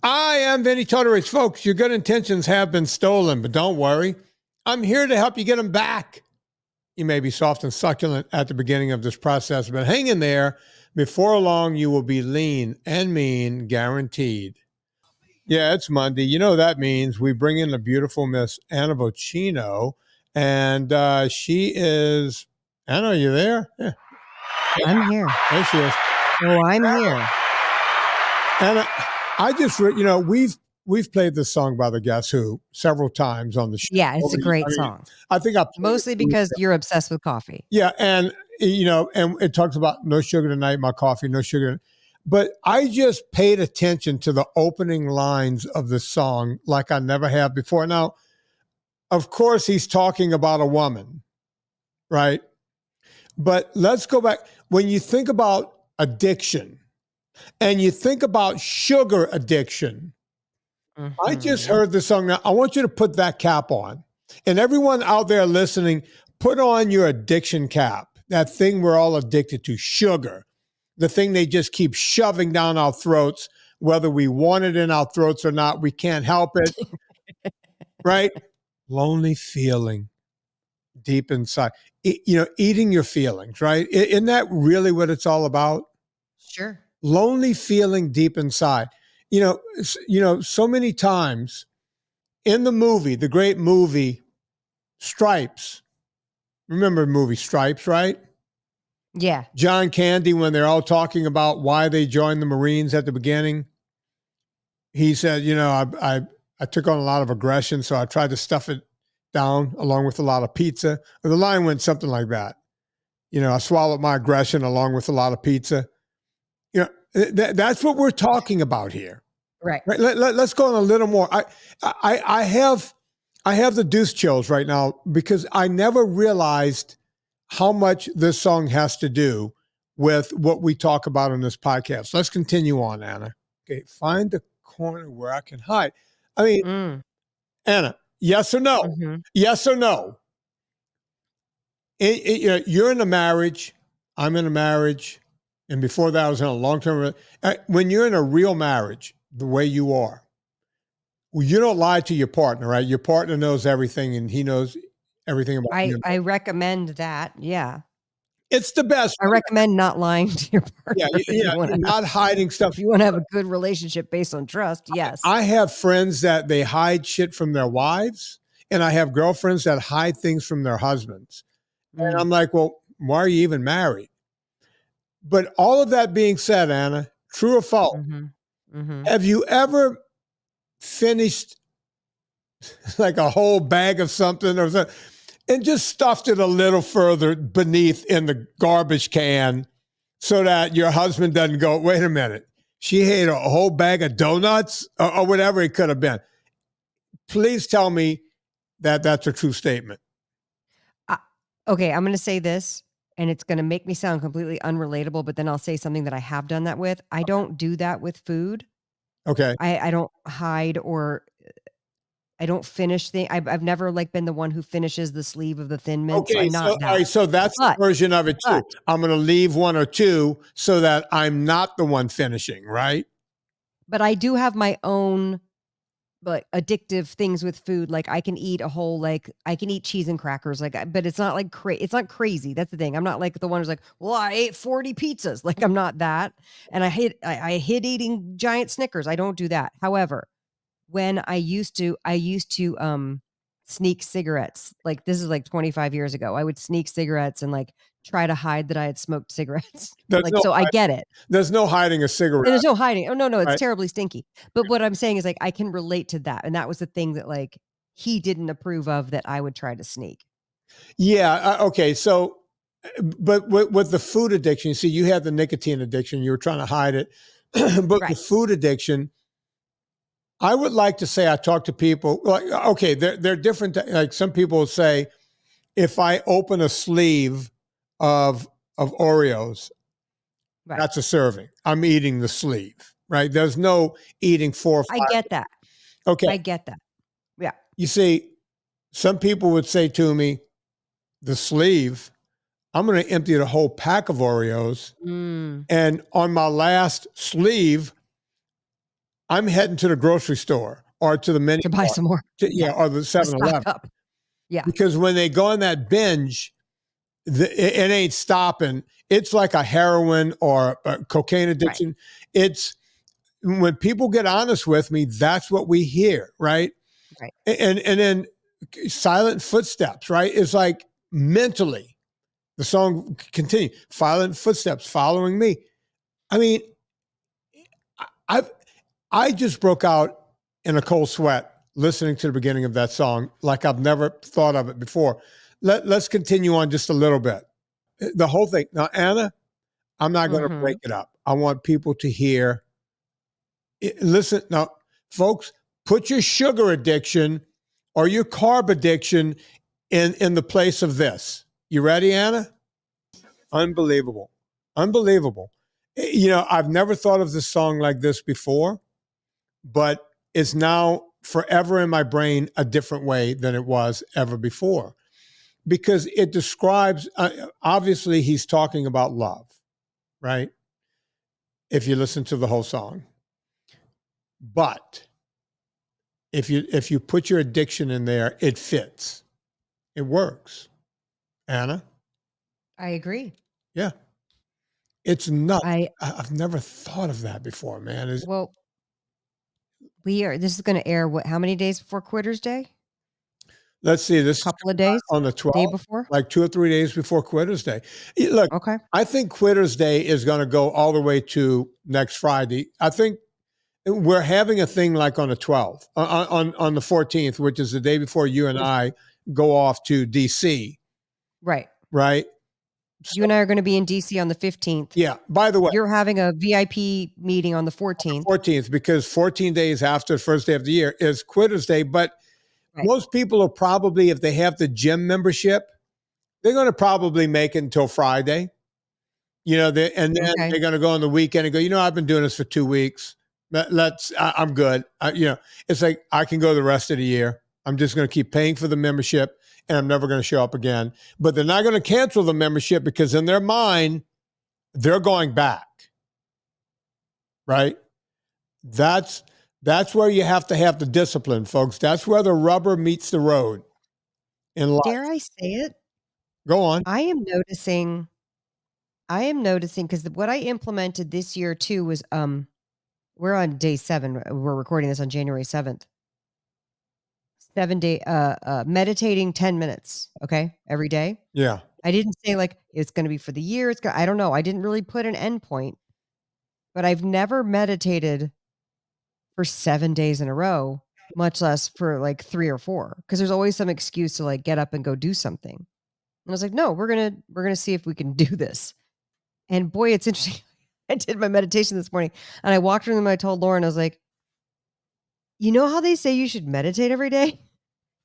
I am Vinnie Tortorich. Folks, your good intentions have been stolen, but don't worry. I'm here to help you get them back. You may be soft and succulent at the beginning of this process, but hang in there. Before long, you will be lean and mean, guaranteed. Yeah, it's Monday. You know what that means. We bring in the beautiful Miss Anna Vocino, and she is... Anna, are you there? Yeah. I'm here. There she is. Oh, I'm here. Anna, I just, we've played this song by the Guess Who several times on the show. Yeah, it's a great song. I think mostly because you're obsessed with coffee. Yeah, and and it talks about no sugar tonight, my coffee, no sugar. But I just paid attention to the opening lines of the song like I never have before. Now, of course, he's talking about a woman, right? But let's go back. When you think about addiction and you think about sugar addiction, I just heard the song. Now, I want you to put that cap on. And everyone out there listening, put on your addiction cap, that thing we're all addicted to, sugar, the thing they just keep shoving down our throats, whether we want it in our throats or not. We can't help it, right? Lonely feeling deep inside, eating your feelings, right? Isn't that really what it's all about? Sure. Lonely feeling deep inside. So many times in the movie, the great movie Stripes. Remember the movie Stripes, right? Yeah. John Candy, when they're all talking about why they joined the Marines at the beginning, he said, I took on a lot of aggression, so I tried to stuff it down along with a lot of pizza. The line went something like that. I swallowed my aggression along with a lot of pizza. That's what we're talking about here. Right. Let's go on a little more. I have the deuce chills right now because I never realized how much this song has to do with what we talk about on this podcast. Let's continue on, Anna. Okay, find the corner where I can hide. I mean, Anna, yes or no? Mm-hmm. Yes or no? You're in a marriage. I'm in a marriage. And before that, I was in a long-term. When you're in a real marriage, the way you are, you don't lie to your partner, right? Your partner knows everything, and he knows everything about you. I recommend that. Yeah. It's the best. I recommend not lying to your partner. Yeah, not hiding stuff. If you want to have a good relationship based on trust, yes. I have friends that they hide shit from their wives, and I have girlfriends that hide things from their husbands. And I'm like, well, why are you even married? But all of that being said, Anna, true or false, have you ever finished like a whole bag of something or something and just stuffed it a little further beneath in the garbage can so that your husband doesn't go, wait a minute, she ate a whole bag of donuts or whatever it could have been? Please tell me that that's a true statement. Okay, I'm going to say this, and it's going to make me sound completely unrelatable, but then I'll say something that I have done that with. I don't do that with food. Okay. I don't hide or I don't finish things. I've never been the one who finishes the sleeve of the Thin Mints. Okay, I'm not that. All right, so that's the version of it too. I'm going to leave one or two so that I'm not the one finishing, right? But I do have my own addictive things with food. Like I can eat a whole, I can eat cheese and crackers, but it's not it's not crazy. That's the thing. I'm not like the one who's like, well, I ate 40 pizzas. I'm not that. And I hid eating giant Snickers. I don't do that. However, when I used to sneak cigarettes, this is 25 years ago, I would sneak cigarettes and try to hide that I had smoked cigarettes. I get it. There's no hiding a cigarette. There's no hiding. Oh, no, it's right. Terribly stinky. But what I'm saying is I can relate to that. And that was the thing that he didn't approve of, that I would try to sneak. Yeah. Okay. So, but with the food addiction, see, you had the nicotine addiction. You were trying to hide it. But the food addiction, I would like to say I talk to people, okay, they're different. Some people will say, if I open a sleeve of Oreos, that's a serving. I'm eating the sleeve, right? There's no eating 4 or 5. I get that. Okay. I get that. Yeah. You see, some people would say to me, the sleeve, I'm going to empty the whole pack of Oreos. And on my last sleeve, I'm heading to the grocery store or to the mini to buy mart, some more. or the To stock 7-Eleven. up. Yeah. Because when they go on that binge, it ain't stopping. It's like a heroin or a cocaine addiction. Right. It's when people get honest with me, that's what we hear, right? Right. And then silent footsteps, right? It's like mentally, the song continues, silent footsteps following me. I mean, I just broke out in a cold sweat listening to the beginning of that song like I've never thought of it before. Let's continue on just a little bit. The whole thing. Now, Anna, I'm not going to break it up. I want people to hear. Listen, now, folks, put your sugar addiction or your carb addiction in the place of this. You ready, Anna? Unbelievable. Unbelievable. I've never thought of this song like this before, but it's now forever in my brain a different way than it was ever before. Because it describes, obviously, he's talking about love, right? If you listen to the whole song. But if you put your addiction in there, it fits. It works. Anna? I agree. Yeah. It's nuts. I've never thought of that before, man. Well, this is going to air how many days before Quitter's Day? Let's see, this couple of days on the 12th, day before, like 2 or 3 days before Quitter's Day. Look, okay. I think Quitter's Day is going to go all the way to next Friday. I think we're having a thing like on the 12th, on the 14th, which is the day before you and I go off to DC. Right. Right. So, you and I are going to be in DC on the 15th. Yeah. By the way, you're having a VIP meeting on the 14th. 14th, because 14 days after the first day of the year is Quitter's Day. But most people are probably, if they have the gym membership, they're going to probably make it until Friday. And then they're going to go on the weekend and go, I've been doing this for 2 weeks. I'm good. It's like I can go the rest of the year. I'm just going to keep paying for the membership and I'm never going to show up again. But they're not going to cancel the membership because in their mind, they're going back. Right? That's where you have to have the discipline, folks. That's where the rubber meets the road in life. Dare I say it? Go on. I am noticing because what I implemented this year too was we're on day 7. We're recording this on January 7th. 7-day meditating 10 minutes, okay? Every day. Yeah. I didn't say like it's going to be for the year. I don't know. I didn't really put an end point. But I've never meditated for 7 days in a row, much less for like 3 or 4, because there's always some excuse to like get up and go do something. And I was like, no, we're gonna see if we can do this. And boy, it's interesting. I did my meditation this morning, and I walked in and I told Loren, I was like, you know how they say you should meditate every day?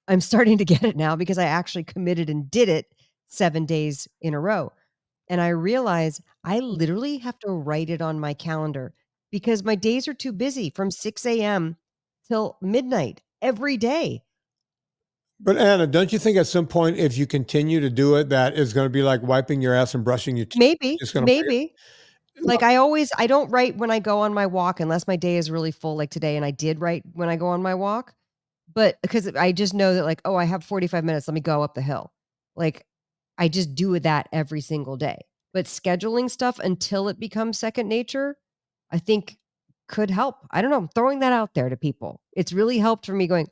I'm starting to get it now because I actually committed and did it 7 days in a row. And I realized I literally have to write it on my calendar because my days are too busy from 6 a.m. till midnight every day. But Anna, don't you think at some point, if you continue to do it, that is going to be like wiping your ass and brushing your teeth? Maybe. Like I don't write when I go on my walk unless my day is really full like today. And I did write when I go on my walk, but because I just know that like, oh, I have 45 minutes. Let me go up the hill. Like I just do that every single day. But scheduling stuff until it becomes second nature, I think could help. I don't know. I'm throwing that out there to people. It's really helped for me going,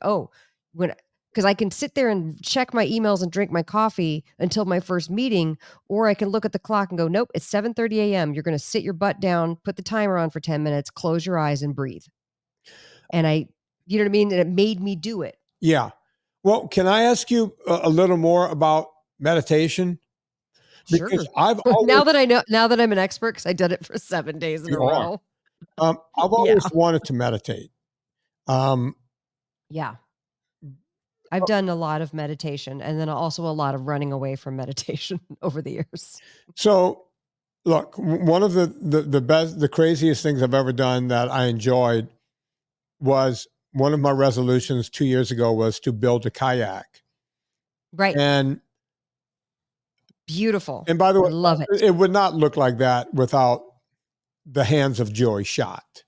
because I can sit there and check my emails and drink my coffee until my first meeting, or I can look at the clock and go, nope, it's 7:30 a.m. You're going to sit your butt down, put the timer on for 10 minutes, close your eyes and breathe. And you know what I mean? And it made me do it. Yeah. Well, can I ask you a little more about meditation? Because sure. I've always, now that I'm an expert, because I did it for 7 days in a row. I've always wanted to meditate. Yeah. I've done a lot of meditation and then also a lot of running away from meditation over the years. So look, one of the craziest things I've ever done that I enjoyed was one of my resolutions 2 years ago was to build a kayak. Right. And beautiful. And by the way, love it. It would not look like that without the hands of Joey Schott.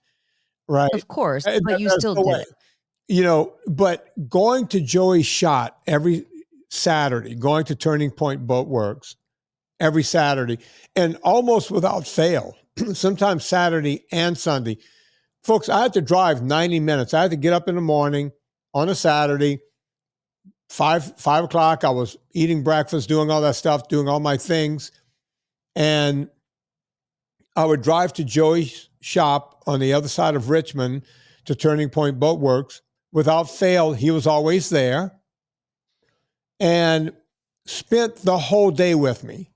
right? Of course, but you There's still no did way. it. But going to Joey's shot every Saturday, going to Turning Point Boat Works every Saturday, and almost without fail, sometimes Saturday and Sunday. Folks, I had to drive 90 minutes. I had to get up in the morning on a Saturday, 5 o'clock. I was eating breakfast, doing all that stuff, doing all my things. And I would drive to Joey's shop on the other side of Richmond to Turning Point Boat Works. Without fail, he was always there and spent the whole day with me.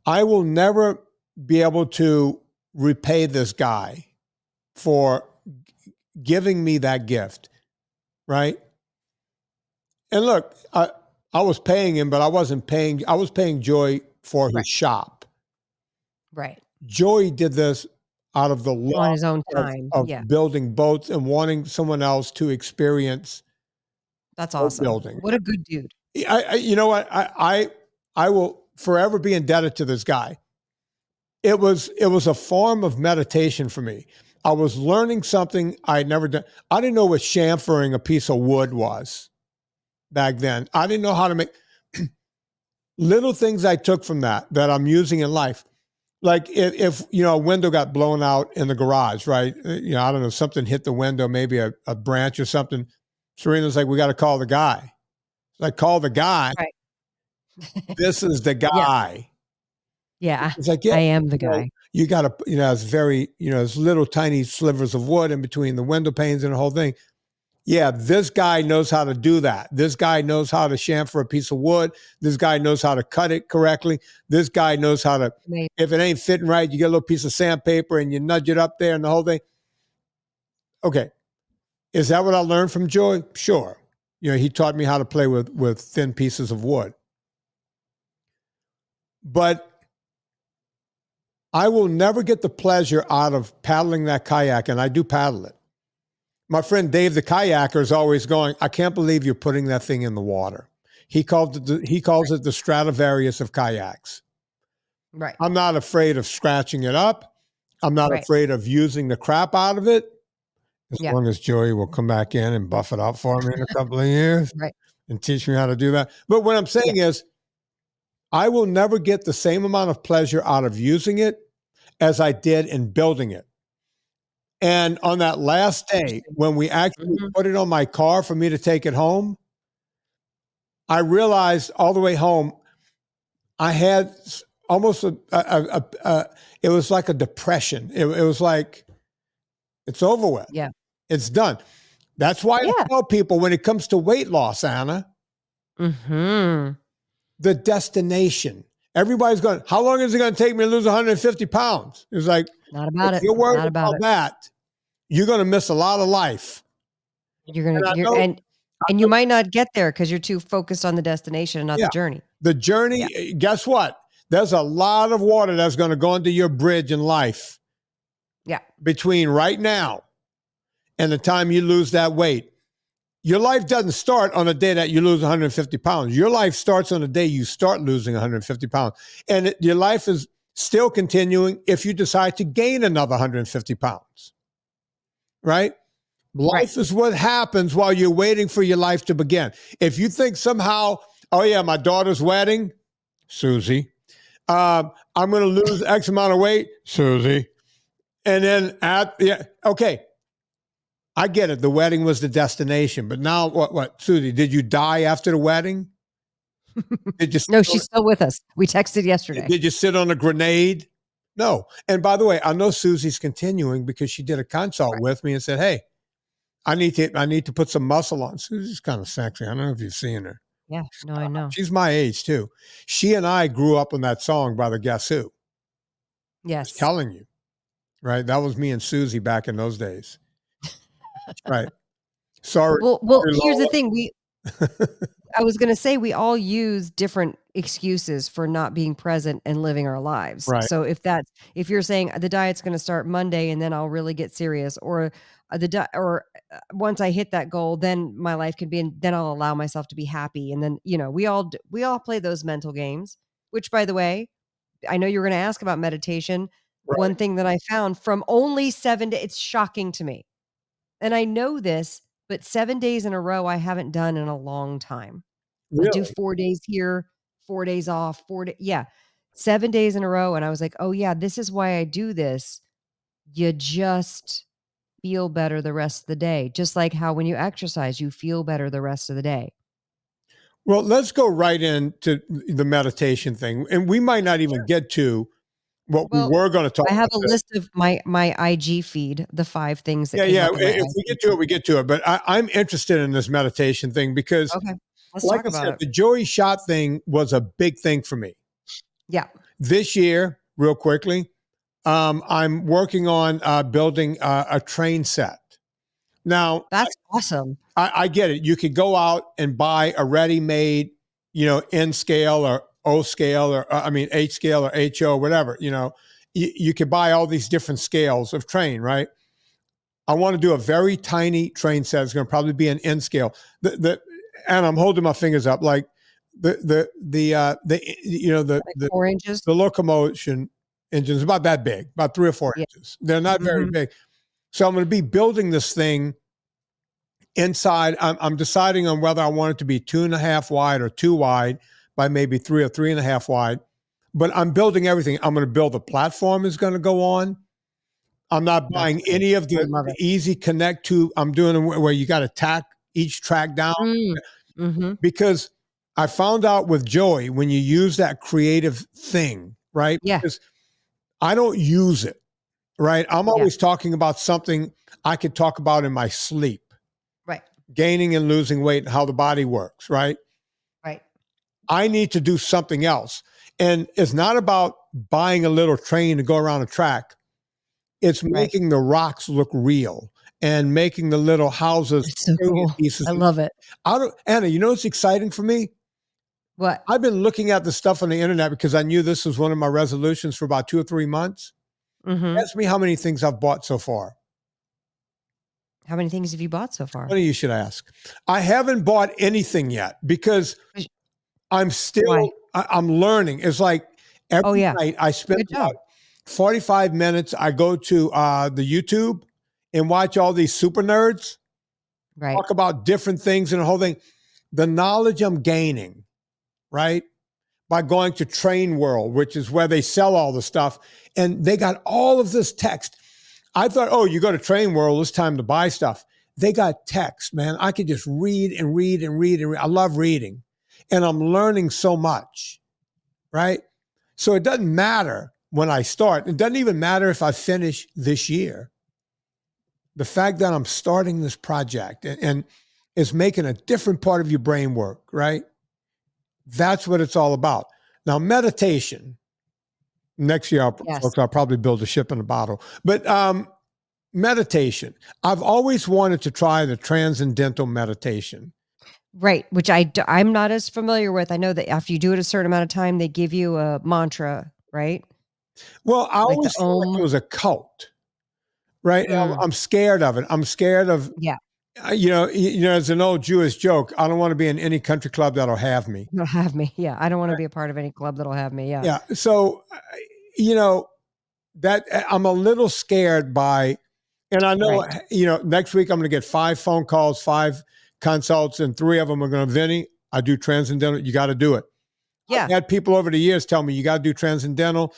I will never be able to repay this guy for giving me that gift, right? And look, I was paying him, but I was paying Joy for his Right. shop. Right. Joy did this out of the On love his own time. of Yeah. building boats and wanting someone else to experience That's boat awesome. building. What a good dude. You know what? I will forever be indebted to this guy. It was a form of meditation for me. I was learning something I'd never done. I didn't know what chamfering a piece of wood was back then. I didn't know how to make little things I took from that I'm using in life. Like if a window got blown out in the garage, right? I don't know, something hit the window, maybe a branch or something. Serena's like, we got to call the guy. Like, call the guy. Right. This is the guy. Yeah. It's like, I am the guy. You got to, it's very, it's little tiny slivers of wood in between the window panes and the whole thing. Yeah, this guy knows how to do that. This guy knows how to chamfer a piece of wood. This guy knows how to cut it correctly. This guy knows how to, if it ain't fitting right, you get a little piece of sandpaper and you nudge it up there and the whole thing. Okay. Is that what I learned from Joy? Sure. He taught me how to play with thin pieces of wood. But I will never get the pleasure out of paddling that kayak, and I do paddle it. My friend Dave, the kayaker, is always going, I can't believe you're putting that thing in the water. He calls it the Stradivarius of kayaks. Right. I'm not afraid of scratching it up. I'm not afraid of using the crap out of it. As long as Joey will come back in and buff it up for me in a couple of years and teach me how to do that. But what I'm saying is, I will never get the same amount of pleasure out of using it as I did in building it. And on that last day, when we actually put it on my car for me to take it home, I realized all the way home, I had almost it was like a depression. It was like, it's over with. Yeah. It's done. That's why I tell people when it comes to weight loss, Anna, the destination. Everybody's going, how long is it going to take me to lose 150 pounds? It's like, not about it. You're worried Not about that. You're going to miss a lot of life. And you might not get there because you're too focused on the destination and not the journey. The journey, guess what? There's a lot of water that's going to go into your bridge in life. Yeah. Between right now and the time you lose that weight. Your life doesn't start on the day that you lose 150 pounds. Your life starts on the day you start losing 150 pounds. And your life is still continuing if you decide to gain another 150 pounds. Right? Life is what happens while you're waiting for your life to begin. If you think somehow, oh yeah, my daughter's wedding, Susie, I'm going to lose X amount of weight, Susie. And then okay. I get it. The wedding was the destination, but now what, Susie, did you die after the wedding? No, she's still with us. We texted yesterday. Did you sit on a grenade? No. And by the way, I know Susie's continuing because she did a consult with me and said, hey, I need to put some muscle on. Susie's kind of sexy. I don't know if you've seen her. Yeah, no, I know. She's my age too. She and I grew up on that song by the Guess Who. Yes. I'm telling you, right? That was me and Susie back in those days. Right. Sorry. Well, here's the thing. I was going to say we all use different excuses for not being present and living our lives. Right. So if you're saying the diet's going to start Monday and then I'll really get serious, or once I hit that goal, then my life can be, and then I'll allow myself to be happy. And then, we all play those mental games, which by the way, I know you were going to ask about meditation. one thing that I found from only 7 days. It's shocking to me. And I know this, but 7 days in a row, I haven't done in a long time. I'll do Really? 4 days here, 4 days off, 7 days in a row, and I was like, "Oh, yeah, this is why I do this." You just feel better the rest of the day, just like how when you exercise, you feel better the rest of the day. Well, let's go right into the meditation thing. And we might not even get to what we Well, were going to talk I have a about. list of my IG feed, the 5 things that Yeah, came yeah. up in my If we IG get to it, feed. we get to it. But I'm interested in this meditation thing because, Okay, let's like talk I about said, it. the Joey shot thing was a big thing for me. Yeah, This year, real quickly, I'm working on building a train set. Now, that's awesome. I get it. You could go out and buy a ready-made, N scale or O scale or H scale or HO, whatever. You could buy all these different scales of train, right? I want to do a very tiny train set. It's going to probably be an N scale. And I'm holding my fingers up like Like 4 inches? the locomotion engine is about that big, about 3 or 4 Yeah. inches. They're not very Mhm. big. So I'm going to be building this thing inside. I'm deciding on whether I want it to be 2.5 wide or 2 wide by maybe 3 or 3.5 wide. But I'm building everything. I'm going to build a platform is going to go on. I'm not That's buying great. any of I the love it. easy connect to. I'm doing it where you got to tack each track down Mhm. because I found out with Joey when you use that creative thing, right? Yeah, Because I don't use it, right? I'm yeah, always talking about something I could talk about in my sleep, right, gaining and losing weight and how the body works, right? right. I need to do something else. And it's not about buying a little train to go around a track. It's Right. making the rocks look real and making the little houses, It's so period cool. pieces. I love it. Anna, you know what's exciting for me? What? I've been looking at the stuff on the internet because I knew this was one of my resolutions for about 2 or 3 months. Mhm. Ask me how many things I've bought so far. How many things have you bought so far? Funny you should ask. I haven't bought anything yet because I'm Why? still, I'm learning. It's like Oh, every yeah. night I spend Good about job. 45 minutes. I go to the YouTube and watch all these super nerds Right. talk about different things and the whole thing. The knowledge I'm gaining, right? By going to Train World, which is where they sell all the stuff. And they got all of this text. I thought, oh, you go to Train World, it's time to buy stuff. They got text, man. I could just read and read and read and read. I love reading. And I'm learning so much, right? So it doesn't matter when I start. It doesn't even matter if I finish this year. The fact that I'm starting this project and is making a different part of your brain work, right? That's what it's all about. Now, meditation. Next year, Yes. folks, I'll probably build a ship in a bottle. But meditation. I've always wanted to try the transcendental meditation. Right, which I'm not as familiar with. I know that after you do it a certain amount of time, they give you a mantra, right? Well, I Like the always felt like it Om. was a cult, right? Mm, I'm scared of it. I'm scared of, yeah. it's an old Jewish joke. I don't want to be in any country club that'll have me. You'll have me. Yeah, I don't wanna be a part of any club that'll have me. Yeah. Yeah. So, you know, that I'm a little scared by, and I know, Right. next week I'm going to get 5 phone calls, 5 consults, and 3 of them are going to, Vinny, I do transcendental. You got to do it. I've Yeah. had people over the years tell me, you got to do transcendental.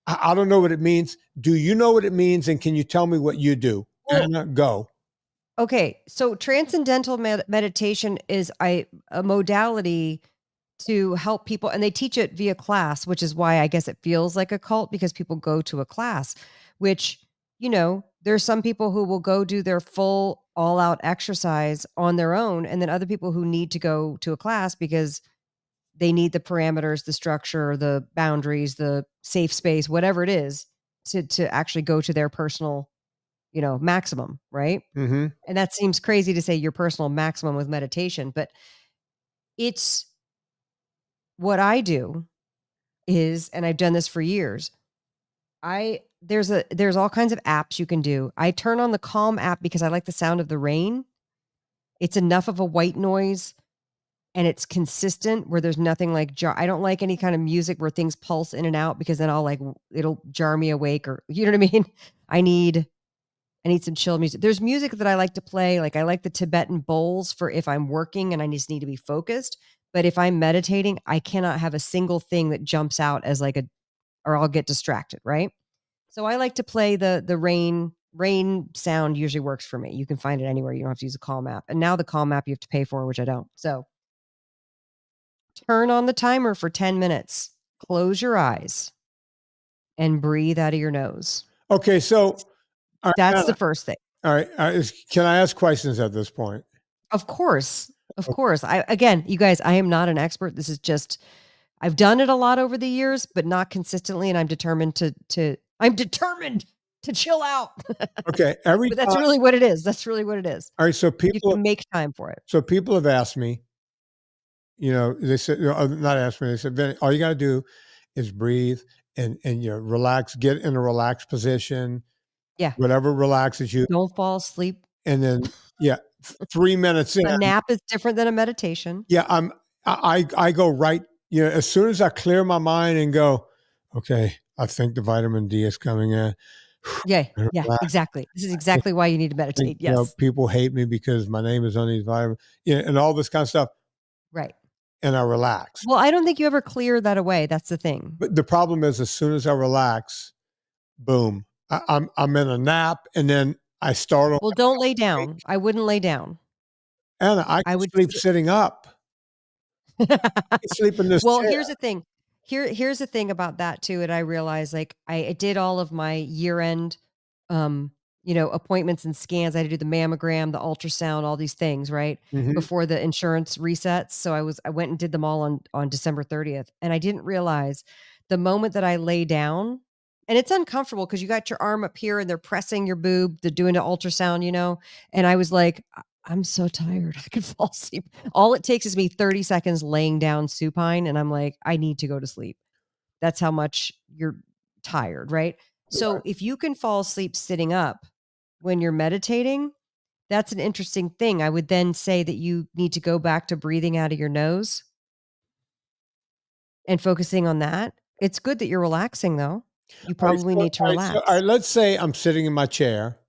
I don't know what it means. Do you know what it means? And can you tell me what you do? Well, Anna, go. okay, so transcendental meditation is a modality to help people, and they teach it via class, which is why I guess it feels like a cult because people go to a class, which, there's some people who will go do their full all out exercise on their own, and then other people who need to go to a class because they need the parameters, the structure, the boundaries, the safe space, whatever it is to actually go to their personal, maximum, right? Mm-hmm. And that seems crazy to say your personal maximum with meditation, but it's what I do is, and I've done this for years. There's all kinds of apps you can do. I turn on the Calm app because I like the sound of the rain. It's enough of a white noise and it's consistent where there's nothing like I don't like any kind of music where things pulse in and out because then it'll jar me awake, or you know what I mean? I need some chill music. There's music that I like to play. Like I like the Tibetan bowls for if I'm working and I just need to be focused. But if I'm meditating, I cannot have a single thing that jumps out as or I'll get distracted. Right. So I like to play the rain sound usually works for me. You can find it anywhere. You don't have to use a Calm app. And now the Calm app you have to pay for, which I don't. So turn on the timer for 10 minutes, close your eyes, and breathe out of your nose. Okay, so that's the first thing. All right. Can I ask questions at this point? Of course. Of course. Again, you guys, I am not an expert. This is just, I've done it a lot over the years, but not consistently. And I'm determined to chill out. Okay. But that's really what it is. That's really what it is. All right. So you can make time for it. So people have asked me, they said, not asked me, they said, Vinnie, all you got to do is breathe and relax, get in a relaxed position. Yeah. Whatever relaxes you. Don't fall asleep. And then, 3 minutes in. A nap is different than a meditation. Yeah. I go right, as soon as I clear my mind and go, okay, I think the vitamin D is coming in. Yeah, exactly. This is exactly why you need to meditate. Yes. People hate me because my name is on these vitamins, and all this kind of stuff. Right. And I relax. Well, I don't think you ever clear that away. That's the thing. But the problem is, as soon as I relax, boom, I'm in a nap, and then I start. Well, don't lay down. I wouldn't lay down. Anna, I would sleep sitting up. Sleep in this chair. Here's the thing. Here's the thing about that too. And I realized I did all of my year-end, appointments and scans. I had to do the mammogram, the ultrasound, all these things, right? Mm-hmm. Before the insurance resets. So I went and did them all on December 30th. And I didn't realize the moment that I lay down, and it's uncomfortable because you got your arm up here and they're pressing your boob, they're doing an ultrasound, and I was like, I'm so tired. I could fall asleep. All it takes is me 30 seconds laying down supine. And I'm like, I need to go to sleep. That's how much you're tired. Right. So if you can fall asleep sitting up when you're meditating, that's an interesting thing. I would then say that you need to go back to breathing out of your nose and focusing on that. It's good that you're relaxing though. You probably need to relax. All right, let's say I'm sitting in my chair.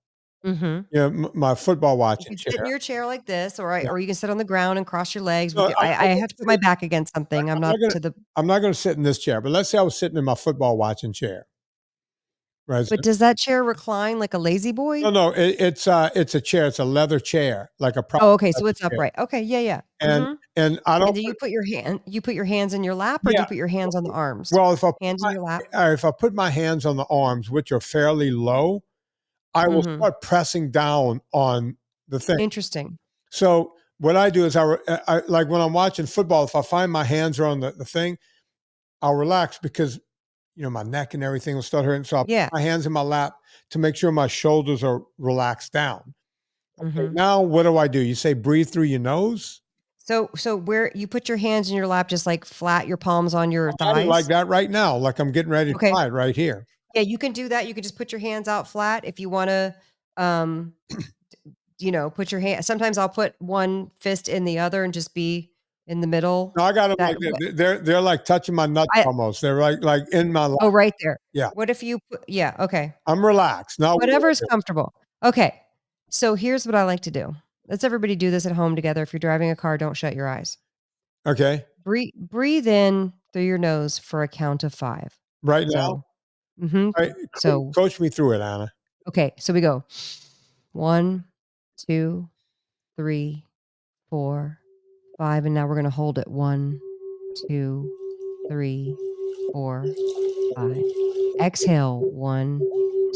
Mm-hmm. My football watching chair. Sit in your chair like this, or you can sit on the ground and cross your legs. I have to put my back against something. I'm not going to sit in this chair, but let's say I was sitting in my football watching chair. Right. But does that chair recline like a lazy boy? No, it's a chair. It's a leather chair, like a. Oh, okay. So it's upright. Okay, yeah. And I don't. And do you put your hands in your lap, or do you put your hands on the arms? Well, if I hands in your lap, if I put my hands on the arms, which are fairly low, I will start pressing down on the thing. Interesting. So what I do is I like when I'm watching football, if I find my hands are on the thing, I'll relax because, my neck and everything will start hurting. So I'll put my hands in my lap to make sure my shoulders are relaxed down. Okay, now what do? You say breathe through your nose? So where you put your hands in your lap, just like flat your palms on your thighs? Like that right now, like I'm getting ready to fly it right here. Yeah, you can do that. You can just put your hands out flat if you want to, put your hand. Sometimes I'll put one fist in the other and just be in the middle. No, I got them like that. They're like touching my nuts almost. They're like in my lap. Oh, right there. Yeah. What if you put, okay. I'm relaxed. Now whatever's comfortable. Okay. So here's what I like to do. Let's everybody do this at home together. If you're driving a car, don't shut your eyes. Okay. Breathe in through your nose for a count of 5. Right now? Mm-hmm. Right. So coach me through it, Anna. Okay. So we go 1, 2, 3, 4, 5. And now we're going to hold it 1, 2, 3, 4, 5. Exhale 1,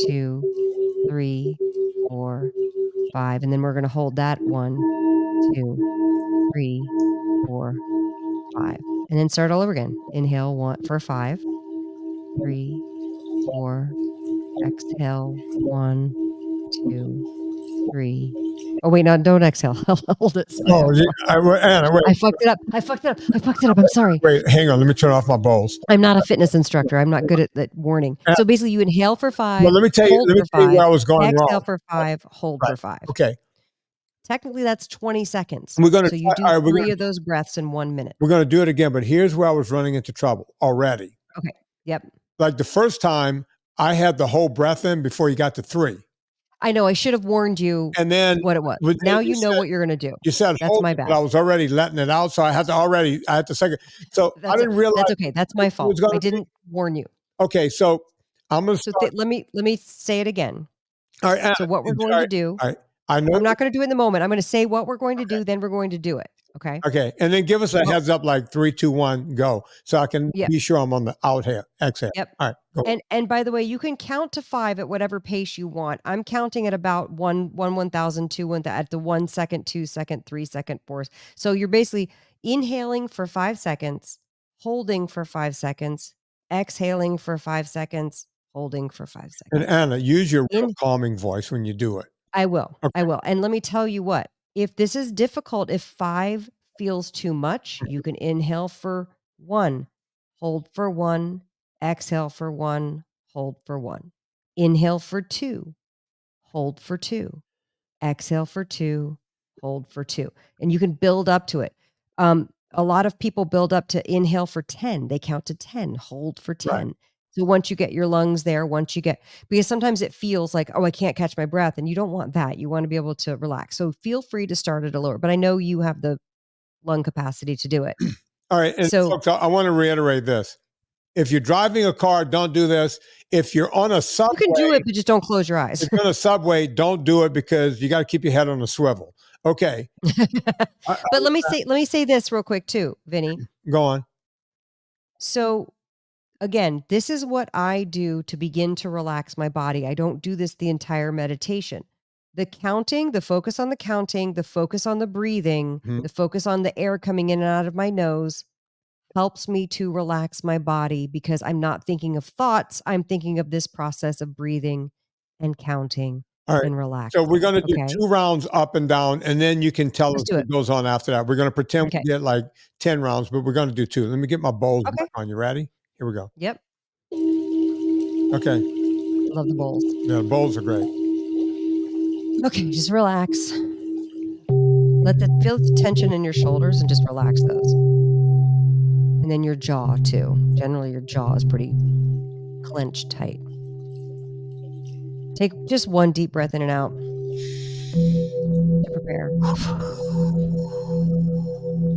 2, 3, 4, 5. And then we're going to hold that 1, 2, 3, 4, 5. And then start all over again. Inhale 1 for 5, 3, 4. Exhale 1, 2, 3. Oh wait, no, don't exhale. Hold it. Anna, wait. I fucked it up. I'm sorry. Wait, hang on. Let me turn off my bowls. I'm not a fitness instructor. I'm not good at that warning. So basically, you inhale for 5. Well, let me tell you where I was going wrong. Exhale for 5. Hold for 5. Okay. Technically, that's 20 seconds. We're going to So you do all right, 3 of those breaths in 1 minute. we're going to do it again, but here's where I was running into trouble already. Okay. Yep. Like the first time, I had the whole breath in before you got to 3. I know, I should have warned you And then what it was. but Now then you know said, what you're gonna do. you said That's hold my it, but bad. I was already letting it out, so I had to second. So I didn't realize That's okay. That's my it fault. was going I to be didn't warn you. okay. So I'm going to So start. let me say it again. All right, Anna, So what we're all going to right, do, all right. I know. I'm not gonna do it in the moment. I'm gonna say what we're going to do, then we're going to do it. Okay? Okay, and then give us a Well, heads up, like 3, 2, 1, go, so I can Yep. be sure I'm on the exhale. Yep. All right, go. And by the way, you can count to 5 at whatever pace you want. I'm counting at about 1,000, 2 1 at the 1 second, 2 second, 3 second, 4. So you're basically inhaling for 5 seconds, holding for 5 seconds, exhaling for 5 seconds, holding for 5 And seconds. Anna, use your real In calming voice when you do it. I will. Okay. I will. And let me tell you what, if this is difficult, if 5 feels too much, you can inhale for 1, hold for 1, exhale for 1, hold for 1. Inhale for 2, hold for 2, exhale for 2, hold for 2. And you can build up to it. A lot of people build up to inhale for 10. They count to 10, hold for 10. Right. So once you get your lungs there, because sometimes it feels like, oh, I can't catch my breath. And you don't want that. You want to be able to relax. So feel free to start at a lower, but I know you have the lung capacity to do it. All right, and So folks, I want to reiterate this. If you're driving a car, don't do this. If you're on a subway, you can do it, but just don't close your eyes. if you're on a subway, don't do it because you got to keep your head on a swivel. Okay. But let me say this real quick too, Vinny. Go on. So again, this is what I do to begin to relax my body. I don't do this the entire meditation. The counting, the focus on the counting, the focus on the breathing, Mhm. the focus on the air coming in and out of my nose helps me to relax my body because I'm not thinking of thoughts. I'm thinking of this process of breathing and counting All right. and So relaxing. we're going to do Okay. 2 rounds up and down, and then you can tell Let's us do what it. goes on after that. We're going to pretend Okay. we get like 10 rounds, but we're going to do 2. Let me get my bowls Okay. back on. You ready? Here we go. Yep. Okay. Love the bowls. Yeah, the bowls are great. Okay. Just relax. Feel the tension in your shoulders and just relax those. And then your jaw too. Generally, your jaw is pretty clenched tight. Take just 1 deep breath in and out to prepare.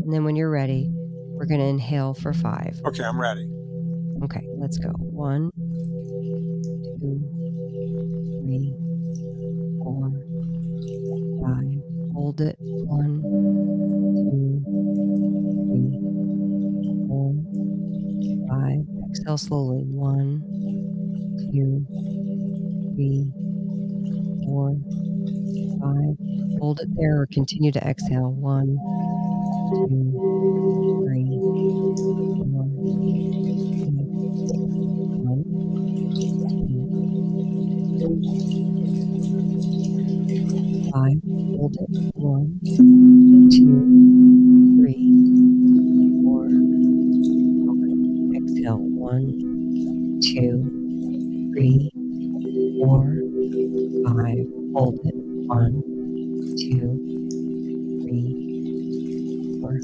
And then when you're ready, we're going to inhale for 5. Okay, I'm ready. Okay, let's go. 1, 2, 3, 4, 5. Hold it. 1, 2, 3, 4, 5. Exhale slowly. 1, 2, 3, 4, 5. Hold it there or continue to exhale. 1, 2, 3, 4, 5, 1, 2, 5. Hold it. 1, 2, 3, 4, 5. Exhale. 1, 2, 3, 4, 5. Hold it. 1, 2, 3, 4, 5.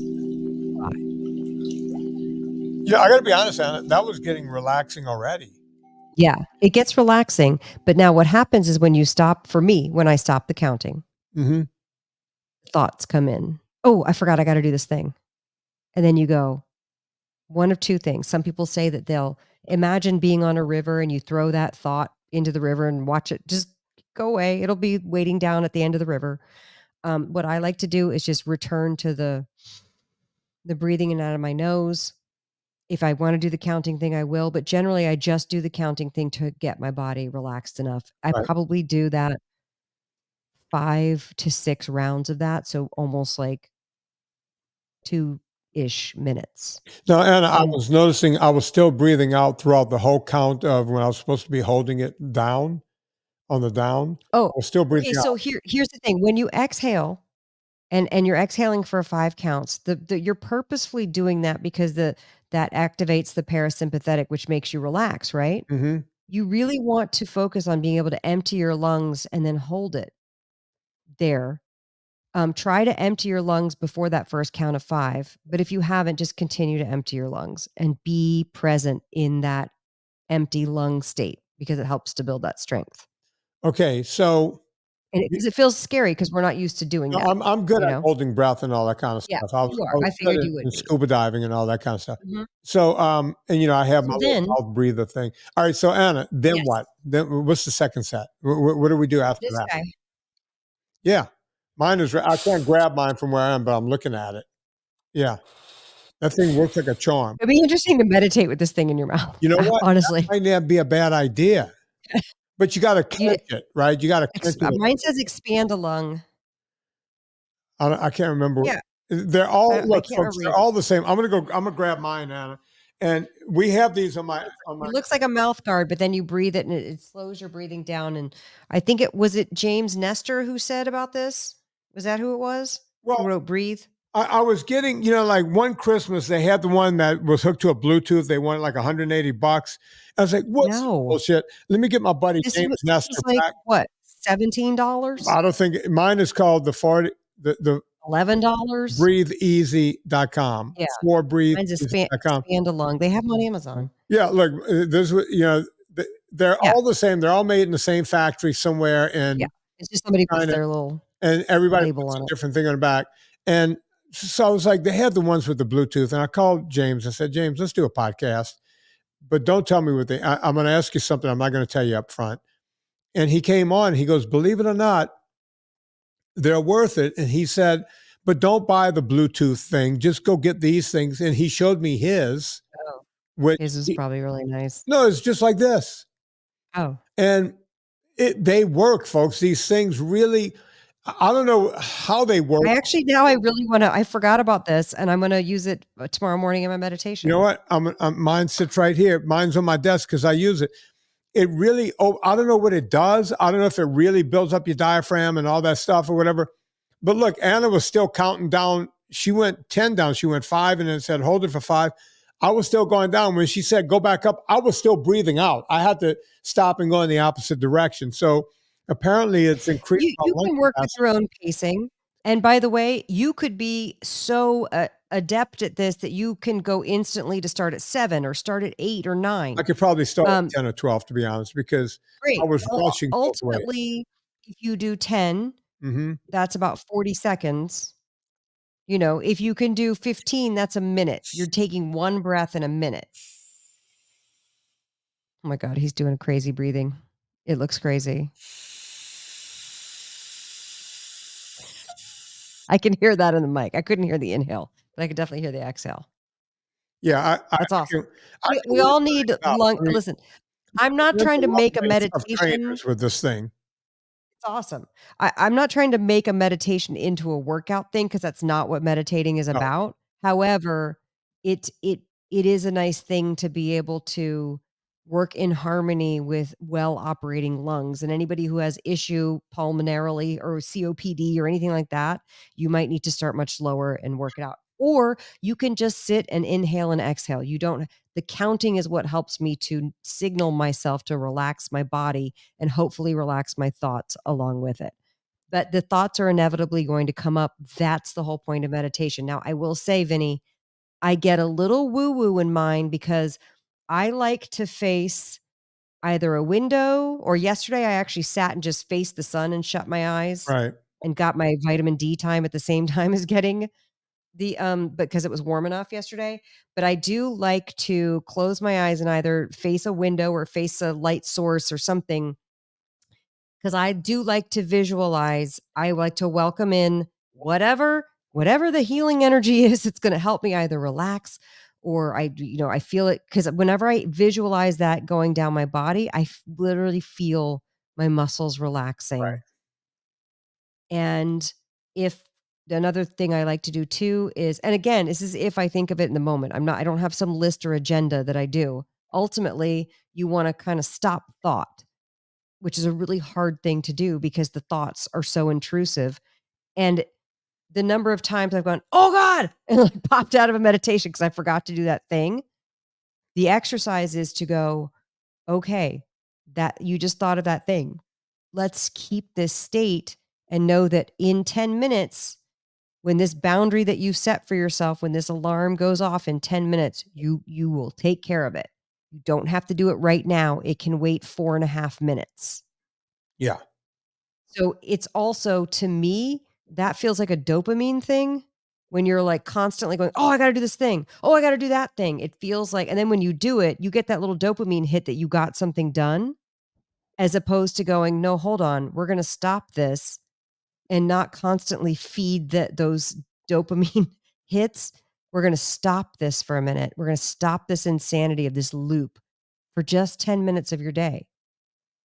Yeah, I got to be honest, Anna, that was getting relaxing already. Yeah, it gets relaxing. But now what happens is when I stop the counting, Mm-hmm. thoughts come in. Oh, I forgot I got to do this thing. And then you go, one of 2 things. Some people say that they'll imagine being on a river and you throw that thought into the river and watch it just go away. It'll be waiting down at the end of the river. What I like to do is just return to the breathing in and out of my nose. If I want to do the counting thing, I will. But generally, I just do the counting thing to get my body relaxed enough. I Right. probably do that 5 to 6 rounds of that. So almost like 2-ish minutes. Now, Anna, I And was noticing I was still breathing out throughout the whole count of when I was supposed to be holding it down on the down. I oh, was still breathing okay. out. So here's the thing. When you exhale, and you're exhaling for 5 counts, you're purposefully doing that because that activates the parasympathetic, which makes you relax, right? Mm-hmm. You really want to focus on being able to empty your lungs and then hold it there Try to empty your lungs before that first count of 5. But if you haven't, just continue to empty your lungs and be present in that empty lung state because it helps to build that strength. Okay, so And because it feels scary because we're not used to doing no, that, I'm good you at know? holding breath and all that kind of Yeah, stuff. I was you I are. was I good figured at you would in be. scuba diving and all that kind of stuff. Mhm. So, and I have my So little then mouth breather thing. All right, so Anna, then yes, what? Then what's the second set? What do we do after this that? guy. Yeah, mine is. I can't grab mine from where I am, but I'm looking at it. Yeah, that thing works like a charm. It'd be interesting to meditate with this thing in your mouth, You know what? That honestly. might not be a bad idea, but you got to You clench it, right? You got to clench it. mine says expand a lung. I can't remember. Yeah, They're all I look, can't folks. remember They're either. all the same. I'm gonna grab mine, Anna, and we have these on my It looks like a mouth guard, but then you breathe it and it slows your breathing down, and I think it James Nestor who said about this? Was that who it was? Who Well, wrote Breathe? I was getting, like one Christmas they had the one that was hooked to a Bluetooth. They wanted like $180. I was like, what's this No. bullshit? Let me get my buddy This James Nestor was like, back. what, $17? I don't think mine is called the $11? breatheeasy.com. Yeah, For mine's breatheeasy.com. expand a lung. They have them on Amazon. Yeah, look, this they're Yeah, all the same. They're all made in the same factory somewhere yeah. in It's just somebody puts China, their little and everybody label puts on a it. different thing on the back. And so I was like, they had the ones with the Bluetooth, and I called James and said, James, let's do a podcast, but don't tell me what I'm going to ask you something. I'm not going to tell you up front. And he came on. He goes, believe it or not, they're worth it. And he said, but don't buy the Bluetooth thing. Just go get these things. And he showed me his, Oh, which his is probably really nice. no, it's just like this. Oh. And they work, folks. These things really, I don't know how they work. Now I really I forgot about this, and I'm gonna use it tomorrow morning in my You meditation. know what? Mine sits right here. Mine's on my desk because I use it. It really, I don't know what it does. I don't know if it really builds up your diaphragm and all that stuff or whatever. But look, Anna was still counting down. She went 10 down. She went 5 and then said, hold it for 5. I was still going down. When she said, go back up, I was still breathing out. I had to stop and go in the opposite direction. So apparently it's increased my You lung can work with capacity. your own pacing, and by the way, you could be so, adept at this that you can go instantly to start at 7 or start at 8 or 9. I could probably start at Um, 10 or 12, to be honest, because I Great. was Well, rushing both ways. ultimately, if you do 10, Mm-hmm. that's about 40 seconds. If you can do 15, that's a minute. You're taking 1 breath in a minute. Oh my god, he's doing crazy breathing. It looks crazy. I can hear that in the mic. I couldn't hear the inhale, but I could definitely hear the exhale. Yeah, That's awesome. I We can all lift need things up. lung I mean, listen, I'm not there's trying a to lot make a nice of meditation. trainers with this thing. It's awesome. I'm not trying to make a meditation into a workout thing because that's not what meditating is No, about. However, it is a nice thing to be able to work in harmony with well operating lungs. And anybody who has issue pulmonarily or COPD or anything like that, you might need to start much lower and work it out. Or you can just sit and inhale and exhale. The counting is what helps me to signal myself to relax my body and hopefully relax my thoughts along with it. But the thoughts are inevitably going to come up. That's the whole point of meditation. Now, I will say, Vinny, I get a little woo woo in mine because I like to face either a window or yesterday I actually sat and just faced the sun and shut my eyes right. and got my vitamin D time at the same time as getting because it was warm enough yesterday. But I do like to close my eyes and either face a window or face a light source or something because I do like to visualize. I like to welcome in whatever the healing energy is. It's going to help me either relax or I feel it because whenever I visualize that going down my body, literally feel my muscles relaxing. And if another thing I like to do too is, and again, this is if I think of it in the moment. I don't have some list or agenda that I do. Ultimately, you want to kind of stop thought, which is a really hard thing to do because the thoughts are so intrusive. And the number of times I've gone, oh God, and like popped out of a meditation because I forgot to do that thing. The exercise is to go, okay, that you just thought of that thing. Let's keep this state and know that in 10 minutes, when this boundary that you set for yourself, when this alarm goes off in 10 minutes, you will take care of it. You don't have to do it right now. It can wait 4.5 minutes. Yeah. So it's also, to me, that feels like a dopamine thing when you're like constantly going, oh, I got to do this thing. Oh, I got to do that thing. It feels like, and then when you do it, you get that little dopamine hit that you got something done, as opposed to going, no, hold on, we're going to stop this and not constantly feed those dopamine hits. We're going to stop this for a minute. We're going to stop this insanity of this loop for just 10 minutes of your day.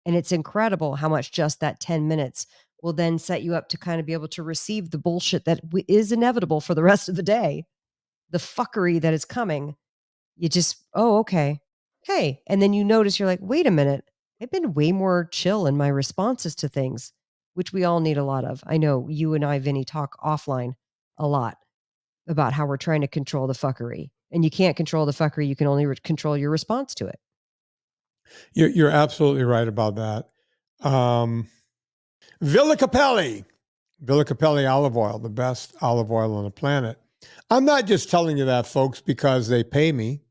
And it's incredible how much just that 10 minutes will then set you up to kind of be able to receive the bullshit that is inevitable for the rest of the day. The fuckery that is coming. You just, oh, okay. Hey. And then you notice you're like, wait a minute. I've been way more chill in my responses to things, which we all need a lot of. I know you and I, Vinny, talk offline a lot about how we're trying to control the fuckery. And you can't control the fuckery. You can only control your response to it. You're absolutely right about that. Villa Capelli olive oil, the best olive oil on the planet. I'm not just telling you that, folks, because they pay me.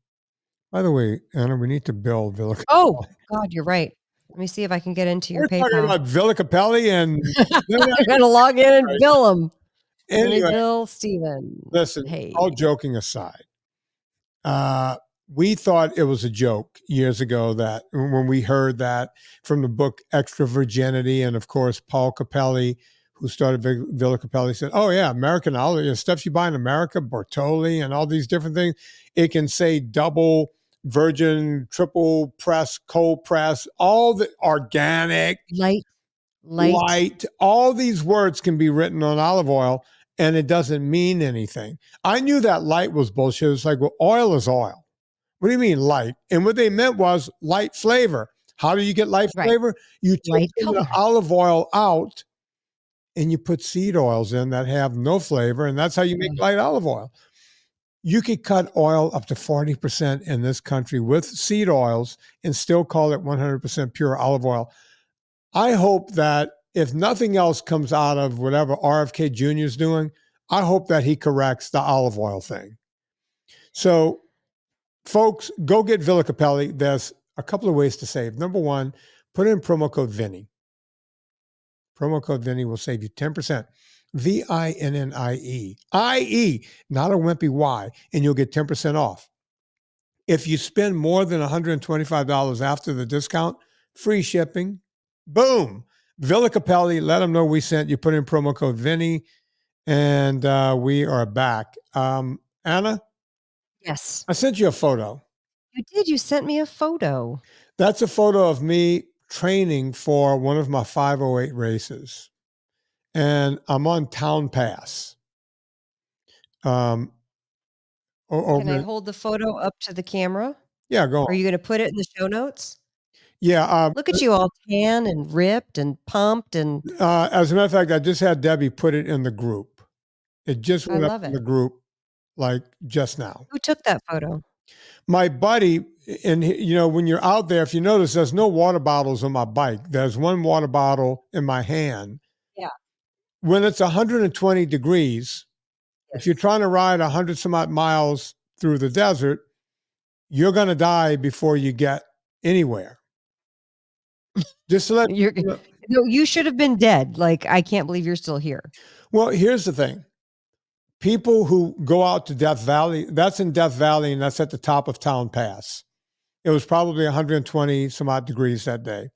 By the way, Anna, we need to bill Villa Capelli. Oh, God, you're right. Let me see if I can get into your We're talking PayPal. about Villa Capelli and I gotta log in and bill them. Anyway, Let me bill Steven. listen, Hey. all joking aside, we thought it was a joke years ago that when we heard that from the book Extra Virginity, and of course, Paul Capelli, who started Villa Capelli, said, oh yeah, American olive, stuff you buy in America, Bortoli and all these different things, it can say double virgin, triple press, cold press, all the organic, light, all these words can be written on olive oil and it doesn't mean anything. I knew that light was bullshit. It's like, well, oil is oil. What do you mean light? And what they meant was light flavor. How do you get light flavor? You take the olive oil out and you put seed oils in that have no flavor, and that's how you make light olive oil. You could cut oil up to 40% in this country with seed oils and still call it 100% pure olive oil. I hope that if nothing else comes out of whatever RFK Jr. is doing, I hope that he corrects the olive oil thing. So, folks, go get Villa Capelli. There's a couple of ways to save. Number one, put in promo code Vinny. Promo code Vinny will save you 10%. VINNIE. IE, not a wimpy Y, and you'll get 10% off. If you spend more than $125 after the discount, free shipping. Boom. Villa Capelli, let them know we sent you. Put in promo code Vinny, and we are back. Anna? Yes. I sent you a photo. You did. You sent me a photo. That's a photo of me training for one of my 508 races. And I'm on Town Pass. Can I hold the photo up to the camera? Yeah, go on. Are you going to put it in the show notes? Yeah. Look at you all tan and ripped and pumped. And as a matter of fact, I just had Debbie put it in the group. It just went up in the group like just now. Who took that photo? My buddy, and when you're out there, if you notice, there's no water bottles on my bike. There's one water bottle in my hand. Yeah. When it's 120 degrees, if you're trying to ride 100 some odd miles through the desert, you're going to die before you get anywhere. Just to let you should have been dead. Like, I can't believe you're still here. Well, here's the thing. People who go out to Death Valley, that's in Death Valley, and that's at the top of Town Pass. It was probably 120 some odd degrees that day.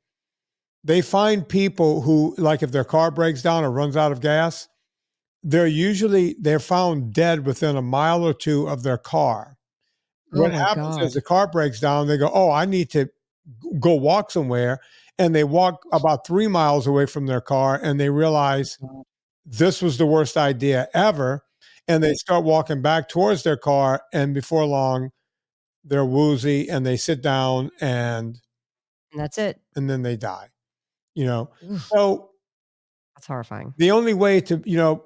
They find people who, like if their car breaks down or runs out of gas, they're found dead within a mile or two of their car. What happens is the car breaks down, they go, oh, I need to go walk somewhere. And they walk about 3 miles away from their car and they realize this was the worst idea ever. And they start walking back towards their car. And before long, they're woozy and they sit down and that's it. And then they die, So that's horrifying. The only way to,